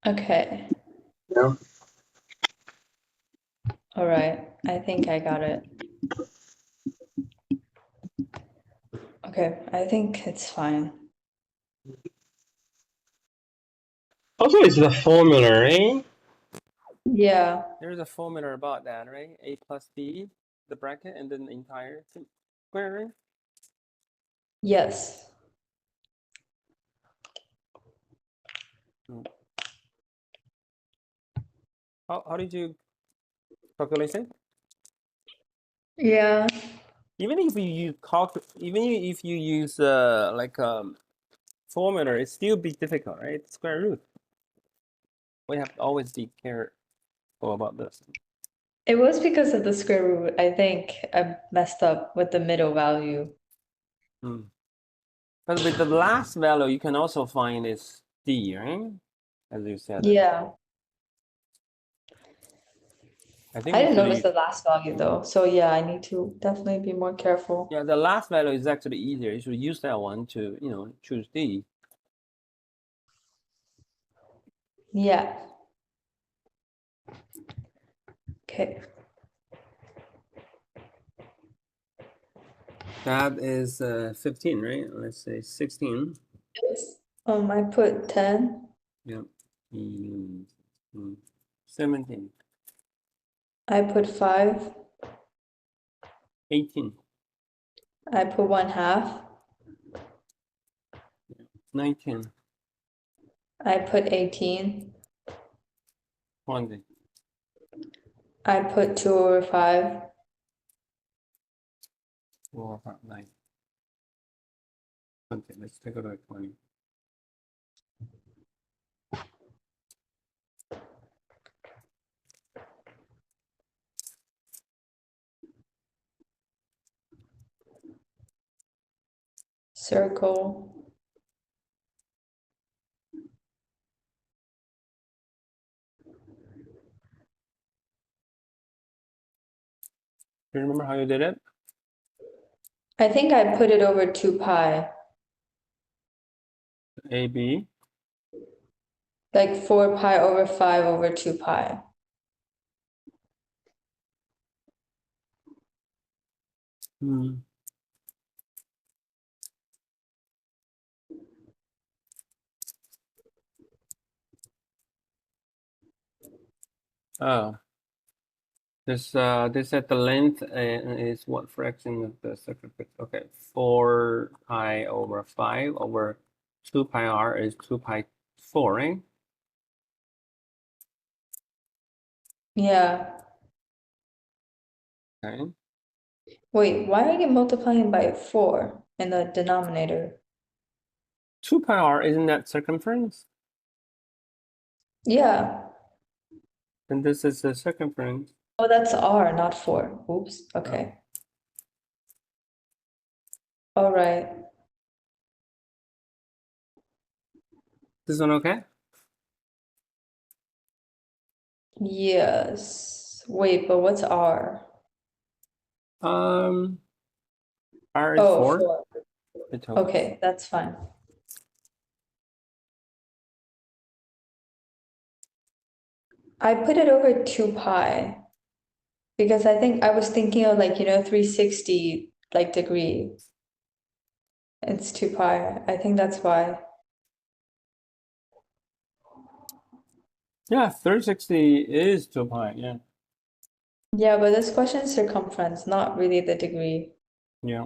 Okay. Yeah. All right. I think I got it. Okay. I think it's fine. Also, it's the formula, right? Yeah. There's a formula about that, right? A plus B, the bracket, and then the entire square, right? Yes. How did you calculate it? Yeah. Even if you use even if you use like formula, it still be difficult, right? Square root. We have to always be careful about this. It was because of the square root. I think I messed up with the middle value. But with the last value, you can also find is d, right? As you said. Yeah. I think I we didn't should notice use- the last value though. So yeah, I need to definitely be more careful. Yeah, the last value is actually easier. You should use that one to, choose d. Yeah. Okay. That is 15, right? Let's say 16. I put 10. Yeah. 17. I put 5. 18. I put 1/2. 19. I put 18. 20. I put 2/5. 4, 5, 9. Okay, let's take a look at 20. Circle. Do you remember how you did it? I think I put it over 2 pi. A, B. Like 4 pi over 5 over 2 pi. Oh. This at the length is what fraction of the circumference? Okay, 4 pi over 5 over 2 pi r is 2 pi 4, right? Yeah. Okay. Wait, why are you multiplying by 4 in the denominator? 2 pi r, isn't that circumference? Yeah. And this is the circumference. Oh, that's r, not 4. Oops. Okay. All right. This one okay? Yes. Wait, but what's r? R is Oh, 4. 4. The total. Okay, that's fine. I put it over 2 pi because I think I was thinking of 360 degree. It's 2 pi. I think that's why. Yeah, 360 is 2 pi, yeah. Yeah, but this question is circumference, not really the degree. Yeah.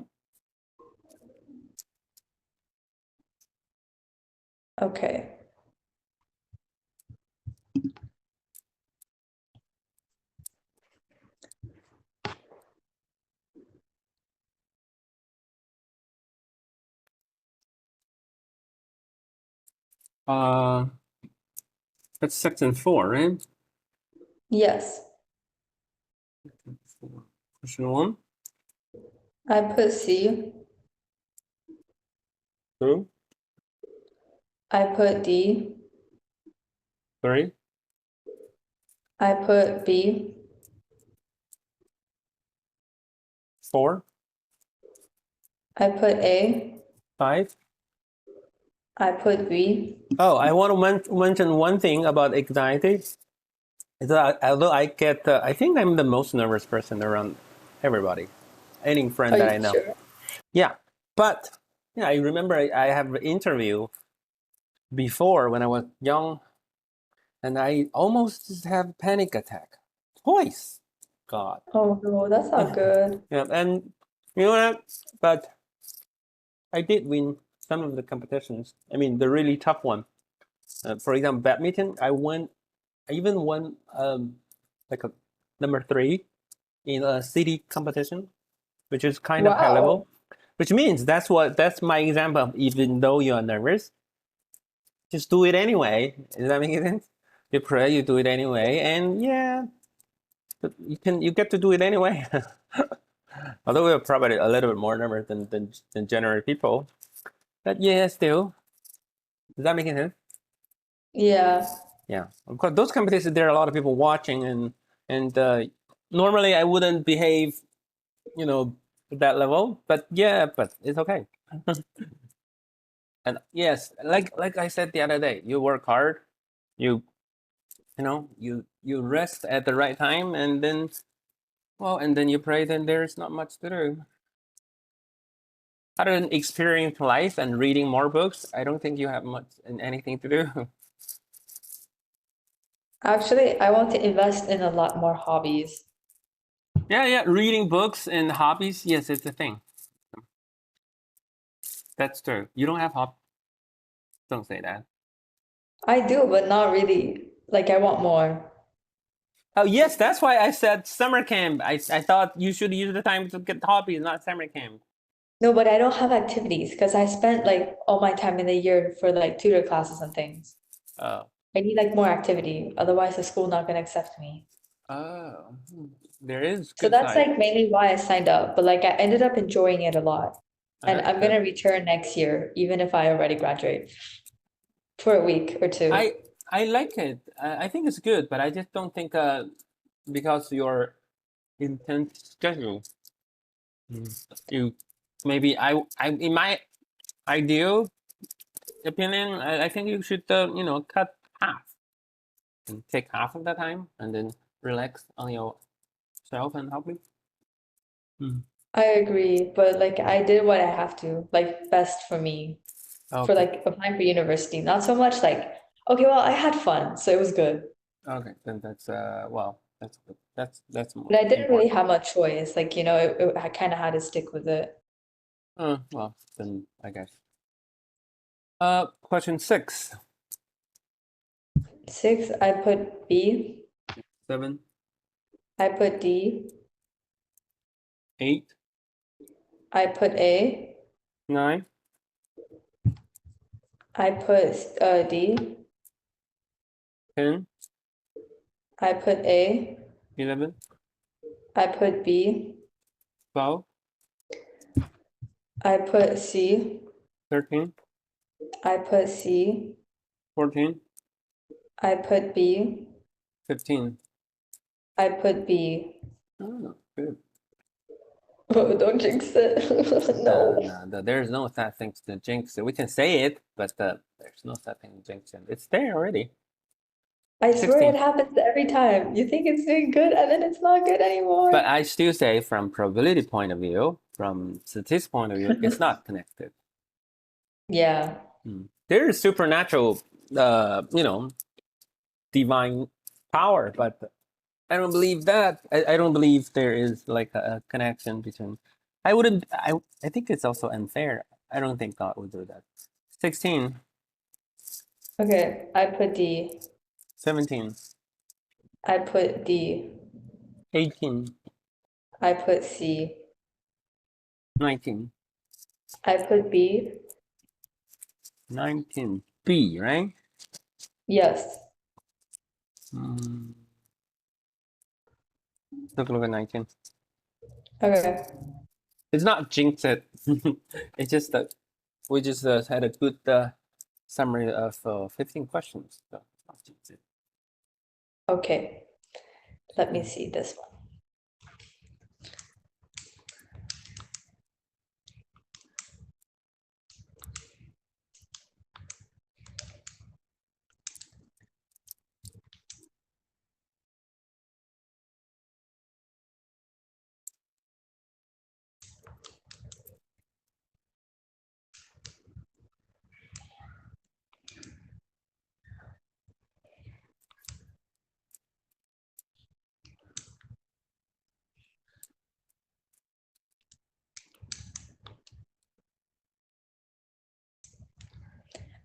Okay. That's section 4, right? Yes. Question 1. I put C. Two. I put D. 3. I put B. 4. I put A. 5. I put B. Oh, I want to mention one thing about anxiety. Is that although I get, I think I'm the most nervous person around everybody, any friend Are that you I know. sure? Yeah, but I remember I have an interview before when I was young, and I almost have panic attack twice. God. Oh no, that's not good. Yeah, and you know what? But I did win some of the competitions. I mean, the really tough one. For example, badminton. I even won like a number 3 in a city competition, which is kind of high Wow. level. Which means that's my example of even though you are nervous, just do it anyway. Does that make sense? You pray, you do it anyway, and yeah, but you get to do it anyway. Although we're probably a little bit more number than general people, but yeah, still. Does that make sense? Yeah. Yeah, of course, those competitions there are a lot of people watching, and normally I wouldn't behave, you know, at that level, but yeah, but it's okay. And yes, like I said the other day, you work hard, you know, you rest at the right time, and then and then you pray. Then there's not much to do. Other than experiencing life and reading more books, I don't think you have much and anything to do. Actually, I want to invest in a lot more hobbies. Yeah, reading books and hobbies. Yes, it's a thing. That's true. You don't have hobbies. Don't say that. I do, but not really. Like, I want more. Oh yes, that's why I said summer camp. I thought you should use the time to get hobbies, not summer camp. No, but I don't have activities because I spent like all my time in the year for like tutor classes and things. Oh, I need like more activity, otherwise the school not gonna accept me. oh, there is So good that's side. like mainly why I signed up, but like I ended up enjoying it a lot. And That's I'm good. gonna return next year, even if I already graduate for a week or two. I like it. I think it's good, but I just don't think because your intense schedule, you maybe I in my ideal opinion, I think you should you know, cut half and take half of the time and then relax on yourself and hobby. I agree, but like I did what I have to, like best for me, for Okay. like applying for university. Not so much like, okay, well, I had fun, so it was good. Okay, then that's well, that's good. That's more But I didn't really important. have much choice. Like, you know, I kind of had to stick with it. Well, then I guess. Question 6. 6, I put B. 7, I put D. 8, I put A. 9, I put D. 10, I put A. 11, I put B. 12, I put C. 13, I put C. 14, I put B. 15. I put B. Oh, good. Oh, don't jinx it. No. There's no such thing to jinx it. We can say it, but there's no such thing to jinx it. It's there already. I swear 16. it happens every time. You think it's doing good and then it's not good anymore. But I still say, from probability point of view, from statistics point of view, it's not connected. Yeah. There is supernatural, you know, divine power, but I don't believe that. I don't believe there is like a connection between. I wouldn't. I think it's also unfair. I don't think God would do that. 16, Okay, I put D. 17, I put D. 18, I put C. 19, I put B. 19. B, right? Yes. Look at 19. Okay. It's not jinx it. It's just that we just had a good summary of 15 questions. So it's not jinx it. Okay. Let me see this one.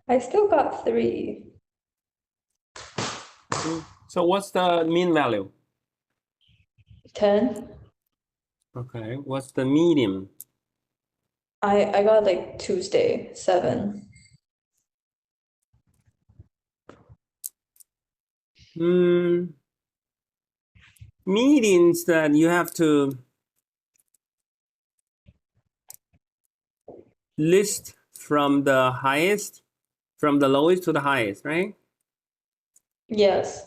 I still got 3. So what's the mean value? 10. Okay, what's the medium? I got like Tuesday, 7. Means that you have to list from the highest, from the lowest to the highest, right? Yes.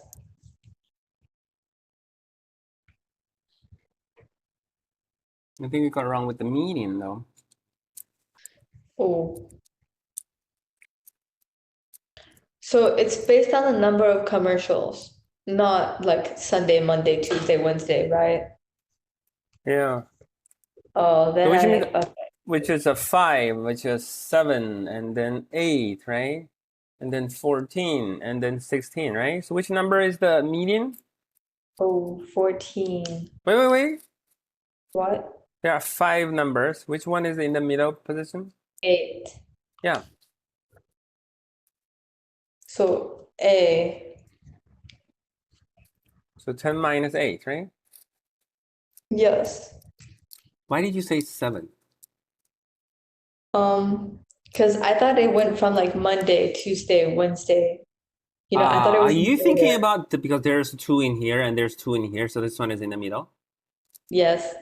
I think we got wrong with the median though. Oh. So it's based on the number of commercials, not like Sunday, Monday, Tuesday, Wednesday, right? Yeah. Oh, then which I means, okay. which is a 5, which is 7, and then 8, right? And then 14, and then 16, right? So which number is the median? Oh, 14. Wait. What? There are 5 numbers. Which one is in the middle position? 8. Yeah. So A. So 10 minus 8, right? Yes. Why did you say 7? Because I thought it went from like Monday, Tuesday, Wednesday. I thought it Are was in you thinking order. about because there's 2 in here and there's 2 in here, so this one is in the middle? Yes.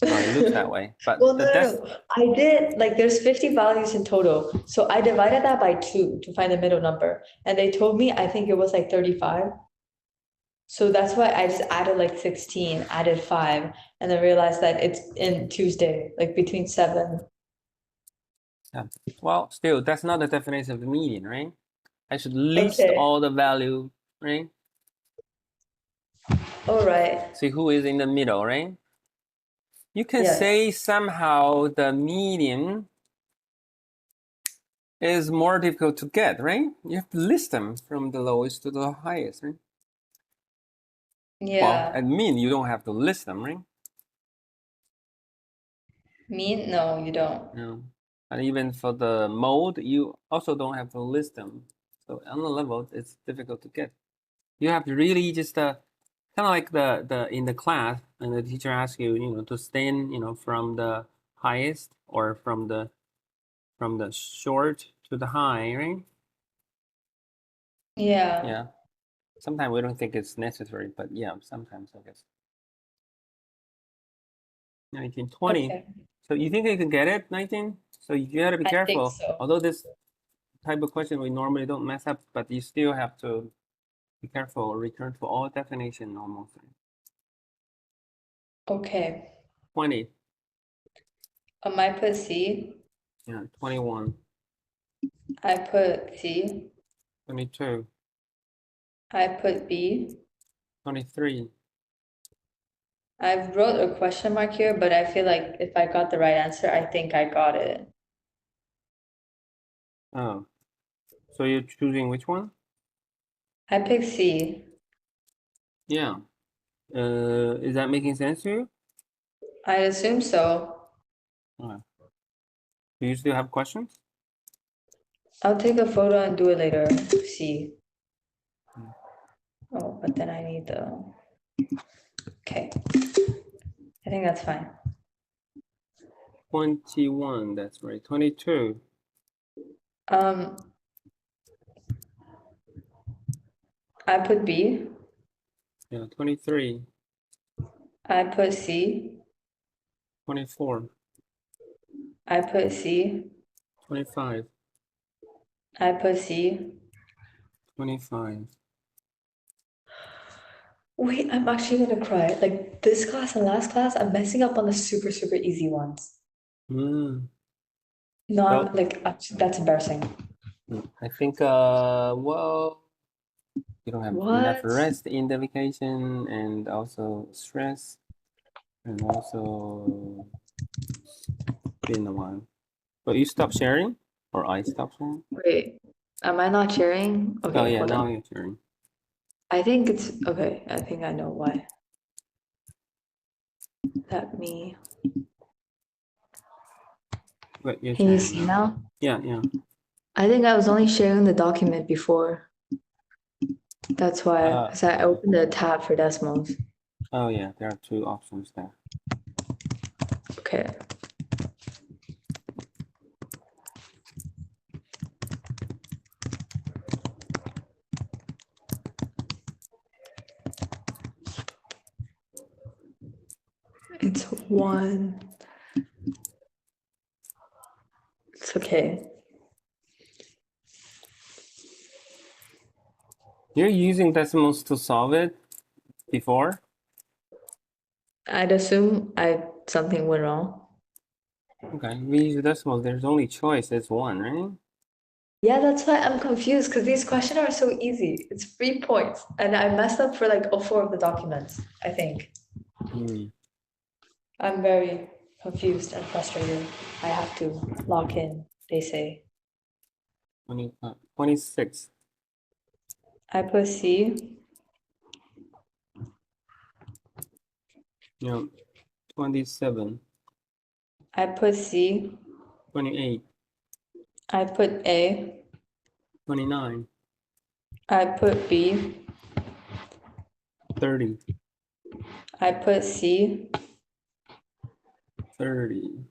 Oh, it looks that way. But Well, no, that's no. I did like there's 50 values in total. So I divided that by 2 to find the middle number. And they told me I think it was like 35. So that's why I just added like 16, added 5, and then realized that it's in Tuesday, like between 7. well, still that's not the definition of the median, right? I should list Okay. all the value, right? All right. See who is in the middle, right? You can Yes. say somehow the median is more difficult to get, right? You have to list them from the lowest to the highest, right? Well, Yeah. at mean you don't have to list them, right? Mean? No, you don't. No. And even for the mode, you also don't have to list them. So on the level, it's difficult to get. You have to really just kind of like the in the class, and the teacher asks you, to stand, from the highest or from the short to the high, right? Yeah. Yeah. Sometimes we don't think it's necessary, but yeah, sometimes I guess. 19, 20. Okay. So you think you can get it, 19? So you gotta be I think careful. so. Although this type of question we normally don't mess up, but you still have to be careful or return to all definition almost. Okay. 20, I put C. yeah, 21, I put C. 22, I put B. 23. I wrote a question mark here, but I feel like if I got the right answer, I think I got it. Oh, so you're choosing which one? I picked C. Yeah. Is that making sense to you? I assume so. Okay. Do you still have questions? I'll take a photo and do it later. C. Oh, but then I need the. Okay. I think that's fine. 21, that's right. 22. I put B. Yeah, 23, I put C. 24, I put C. 25, I put C. 25. Wait, I'm actually gonna cry. Like this class and last class, I'm messing up on the super, super easy ones. Mm. No, Well, I'm like that's embarrassing. I think, well, you don't have enough What? rest in the vacation and also stress and also been a while. But you stop sharing or I stop sharing? Wait, am I not sharing? Oh Okay, yeah, hold now on. you're sharing. I think it's okay. I think I know why. Let me. But you're Can you sharing see now? Yeah. I think I was only sharing the document before. That's why, Uh, because I opened the tab for Desmos. oh yeah, there are 2 options there. Okay. It's 1. It's okay. You're using decimals to solve it before? I'd assume something went wrong. Okay, we use decimals. There's only choice. It's 1, right? Yeah, that's why I'm confused because these questions are so easy. It's 3 points, and I messed up for like all 4 of the documents, I think. Hmm. I'm very confused and frustrated. I have to lock in, they say. 26. I put C. Yeah. 27. I put C. 28. I put A. 29. I put B. 30. I put C. 30.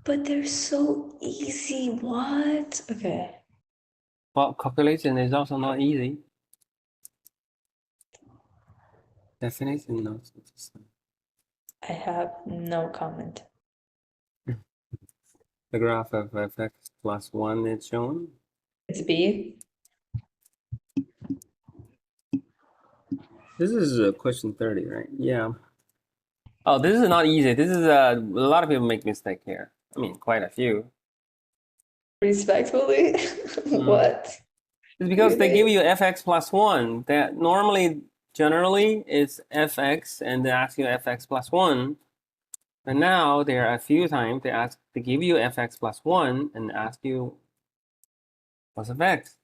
But they're so easy. What? Okay. Well, calculation is also not easy. Definition, no. I have no comment. The graph of fx plus 1 is shown. It's B. This is question 30, right? Yeah. Oh, this is not easy. This is a lot of people make mistake here. I mean, quite a few. Respectfully? What? It's because they give Really? you fx plus 1. That normally, generally, it's fx, and they ask you fx plus 1. And now there are a few times they give you fx plus 1 and ask you what's fx.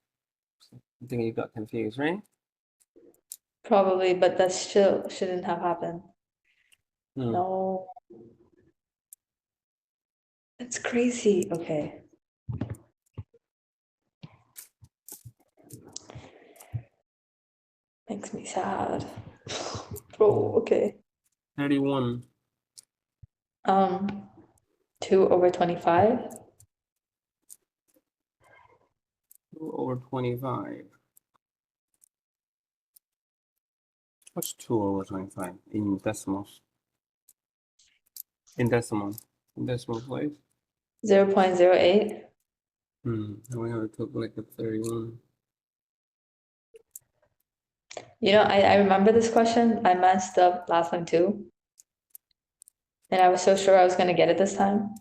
I think you got confused, right? Probably, but that still shouldn't have happened. Hmm. No. It's crazy. Okay. Makes me sad. Bro, okay. 31. 2 over 25. 2 over 25. What's 2 over 25 in decimals? In decimal place? 0.08. Now we have to calculate the 31. You know, I remember this question. I messed up last time too. And I was so sure I was going to get it this time.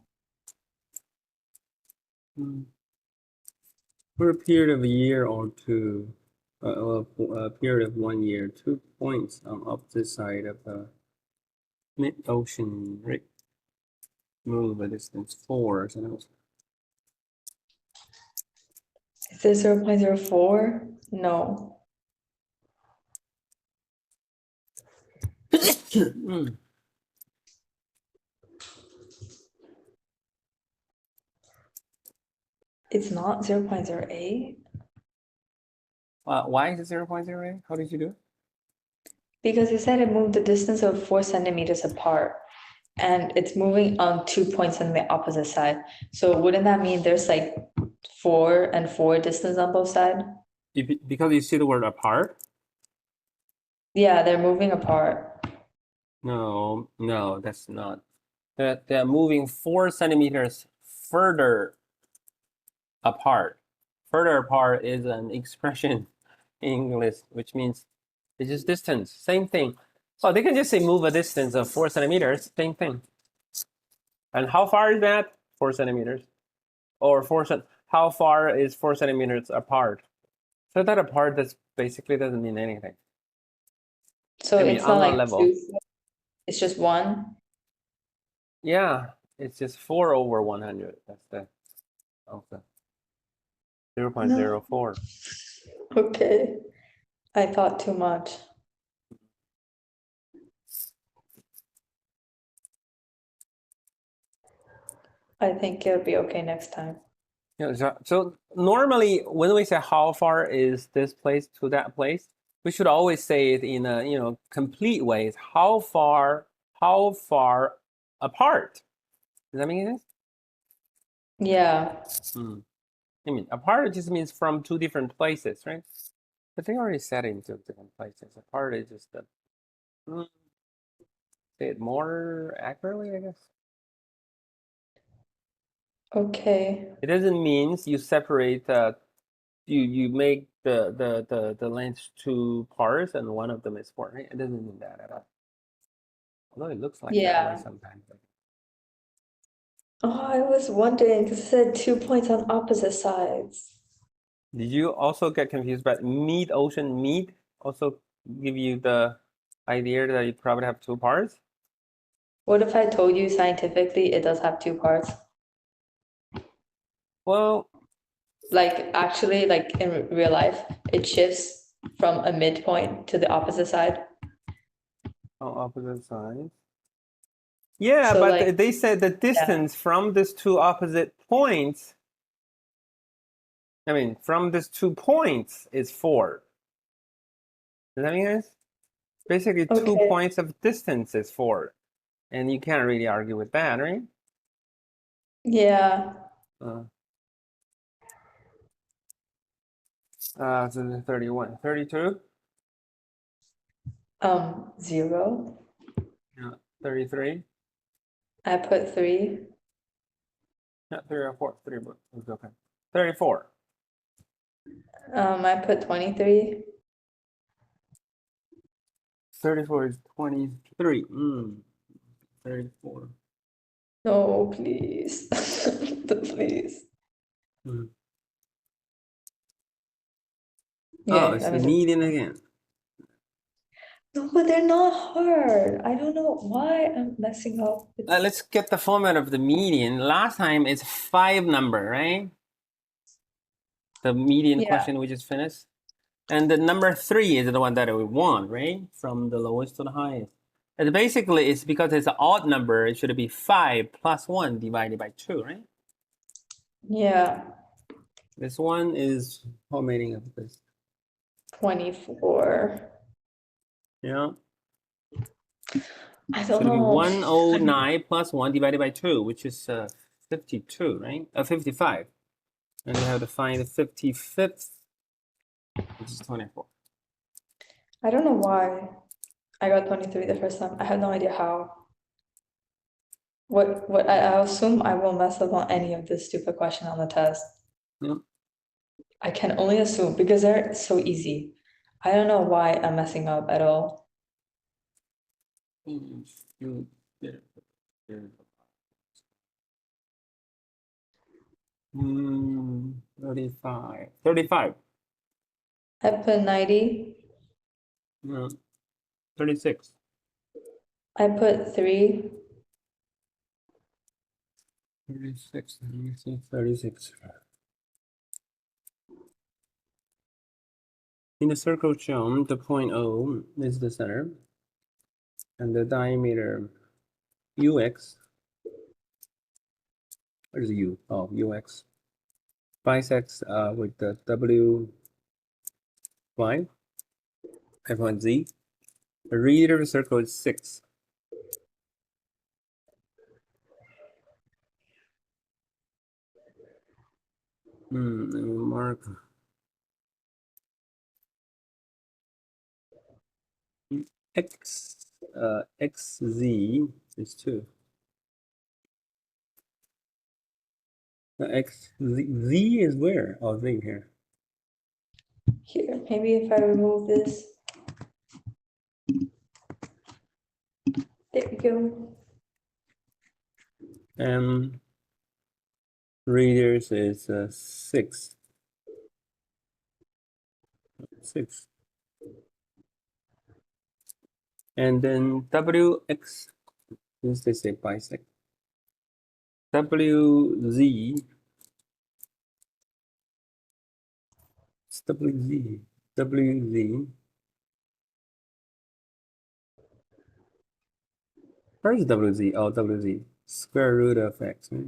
For a period of a year or two, a period of 1 year, 2 points on opposite side of the mid-ocean rig move a distance 4. So that was Is this 0.04? No. It's not 0.08 Why is it 0.08? How did you do it? because you said it moved the distance of 4 centimeters apart and it's moving on 2 points on the opposite side. So wouldn't that mean there's like 4 and 4 distance on both sides? Because you see the word apart? Yeah, they're moving apart. No, that's not. They're moving 4 centimeters further apart. Further apart is an expression in English, which means it's just distance. Same thing. So they can just say move a distance of 4 centimeters. Same thing. And how far is that? 4 centimeters. Or how far is 4 centimeters apart? So that apart, that's basically doesn't mean anything. So I mean, it's on not that like level. 2, it's just 1. Yeah, it's just 4 over 100. That's the also 0.04. Okay. I thought too much. I think it'll be okay next time. Yeah, so normally when we say how far is this place to that place, we should always say it in a complete way. It's how far apart. Does that make sense? Yeah. I mean, apart just means from 2 different places, right? But they already said it in 2 different places. Apart is just say it more accurately, I guess. Okay. It doesn't mean you separate you make the length two parts and one of them is 4, right? It doesn't mean that at all. Although it looks like that way Yeah. sometimes. Oh, I was wondering because it said 2 points on opposite sides. Did you also get confused by mid-ocean mid also give you the idea that you probably have 2 parts? What if I told you scientifically it does have 2 parts? Well, Like actually, like in real life, it shifts from a midpoint to the opposite side. on opposite sides. Yeah, So, but like, they said the distance from these two opposite points, I mean, from these 2 points is 4. Does that make sense? Basically, 2 okay. points of distance is 4. And you can't really argue with that, right? Yeah. So 31. 32? 0. Yeah. 33? I put 3. Yeah, 3 or 4. 3, but it's okay. 34. I put 23. 34 is 23. 34. No, please. Please. Mm. Yeah, Oh, it's let the me median again. No, but they're not hard. I don't know why I'm messing up. Let's get the format of the median. Last time it's 5 number, right? The median Yeah. question we just finished. And the number 3 is the one that we want, right? From the lowest to the highest. And basically, it's because it's an odd number. It should be 5 plus 1 divided by 2, right? Yeah. This one is how many of this? 24. Yeah. I Should don't be know. 109 plus 1 divided by 2, which is 52, right? 55. And we have to find the 55th, which is 24. I don't know why I got 23 the first time. I have no idea how. What I assume I won't mess up on any of this stupid question on the test. Yeah. I can only assume because they're so easy. I don't know why I'm messing up at all. 35. 35. I put 90. Yeah. 36. I put 3. 36. Let me see. 36. In the circle shown, the point O is the center, and the diameter UX, where's U? Oh, UX, bisects with the W Y, F1 Z. The radius of the circle is 6. Let me mark. XZ is 2. Z is where? Oh, Z here. Here, maybe if I remove this. There we go. Radius is 6. 6. And then WX, since they say bisect, WZ, it's WZ, WZ. Where is WZ? Oh, WZ, square root of X, right?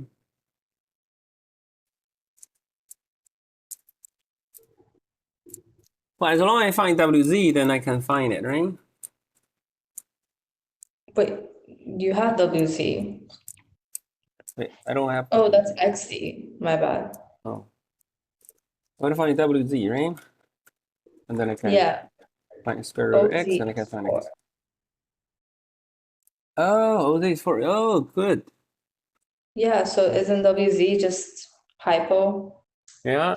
Well, as long as I find WZ, then I can find it, right? Wait, you have WC. Wait, I don't have. Oh, that's XD. My bad. Oh. What if I find WZ, right? And then I can Yeah. find square root of X, OZ and I can find is X. Oh, OZ is 4. Oh, good. Yeah, so isn't WZ just hypo? Yeah.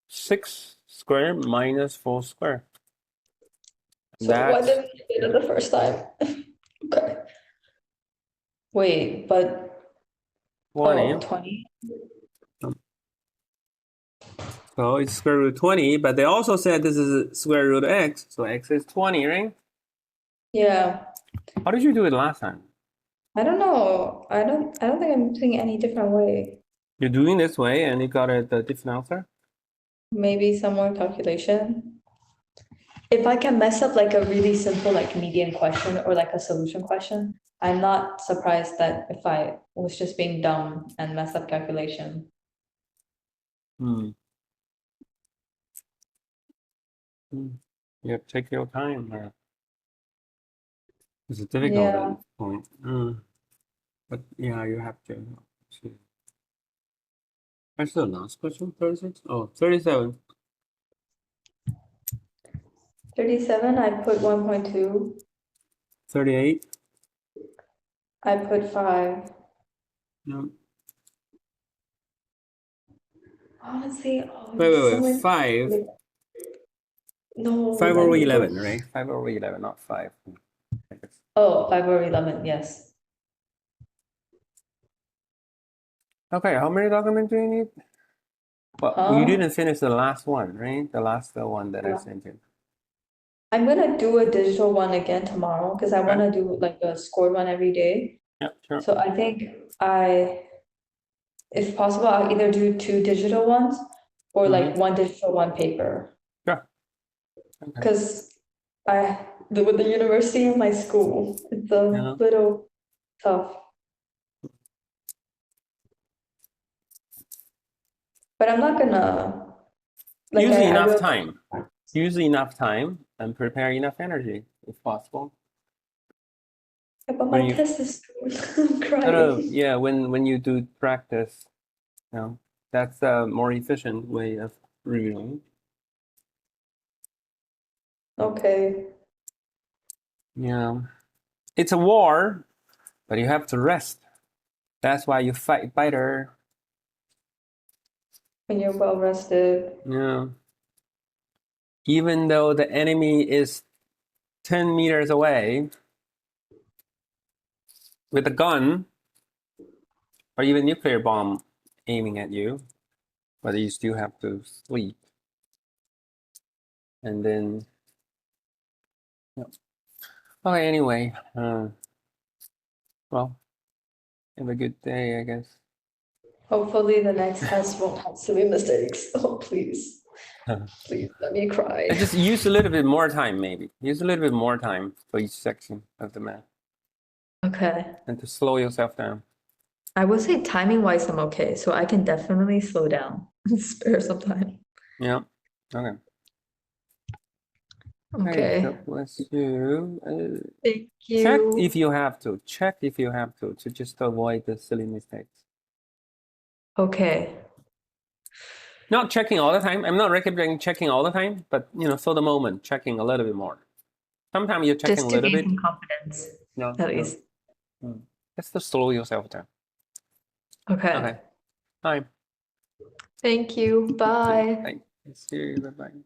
6 square minus 4 square. So why That's didn't you get it the first time? Okay. Wait, but 20. 20? So it's square root 20, but they also said this is square root x, so x is 20, right? Yeah. How did you do it last time? I don't know. I don't think I'm doing any different way. You're doing this way and you got a different answer? Maybe some more calculation. If I can mess up like a really simple like median question or like a solution question, I'm not surprised that if I was just being dumb and mess up calculation. Hmm. You have to take your time. It's difficult at Yeah. this point. But yeah, you have to. What's the last question? 36? Oh, 37. 37, I put 1.2. 38. I put 5. No. Honestly, Wait. 5. No, 5 I over need 11, to- right? 5 over 11, not 5. Oh, 5 or 11, yes. Okay, how many documents do you need? Well, you Huh? didn't finish the last one, right? The last one that I sent you. I'm gonna do a digital one again tomorrow because I Okay. wanna do like a scored one every day. Yeah, sure. So I think if possible, I'll either do 2 digital ones or like 1 digital, 1 paper. Sure. Okay. Because with the university and my school, it's a Yeah. little tough. But I'm not gonna like Use I enough will. time. Use enough time and prepare enough energy if possible. Yeah, but When my you- test is soon. I'm No, crying. yeah, when you do practice, you know, that's a more efficient way of reviewing. Okay. Yeah. It's a war, but you have to rest. That's why you fight better. When you're well rested. Yeah. Even though the enemy is 10 meters away with a gun or even nuclear bomb aiming at you, but you still have to sleep. And then, yeah. Okay, anyway, well, have a good day, I guess. Hopefully the next test won't have silly mistakes. Oh, please. Please let me cry. And just use a little bit more time, maybe. Use a little bit more time for each section of the math Okay. and to slow yourself down. I would say timing wise, I'm okay. So I can definitely slow down and spare some time. Yeah. Okay. Okay. God bless you. Thank Check you. if you have to. Check if you have to just avoid the silly mistakes. Okay. Not checking all the time. I'm not recommending checking all the time, but for the moment, checking a little bit more. Sometimes you're checking Just a to little gain bit. some confidence, No, at least. Just to slow yourself down. Okay. Okay. Bye. Thank you. Bye. Bye. See you. Bye-bye.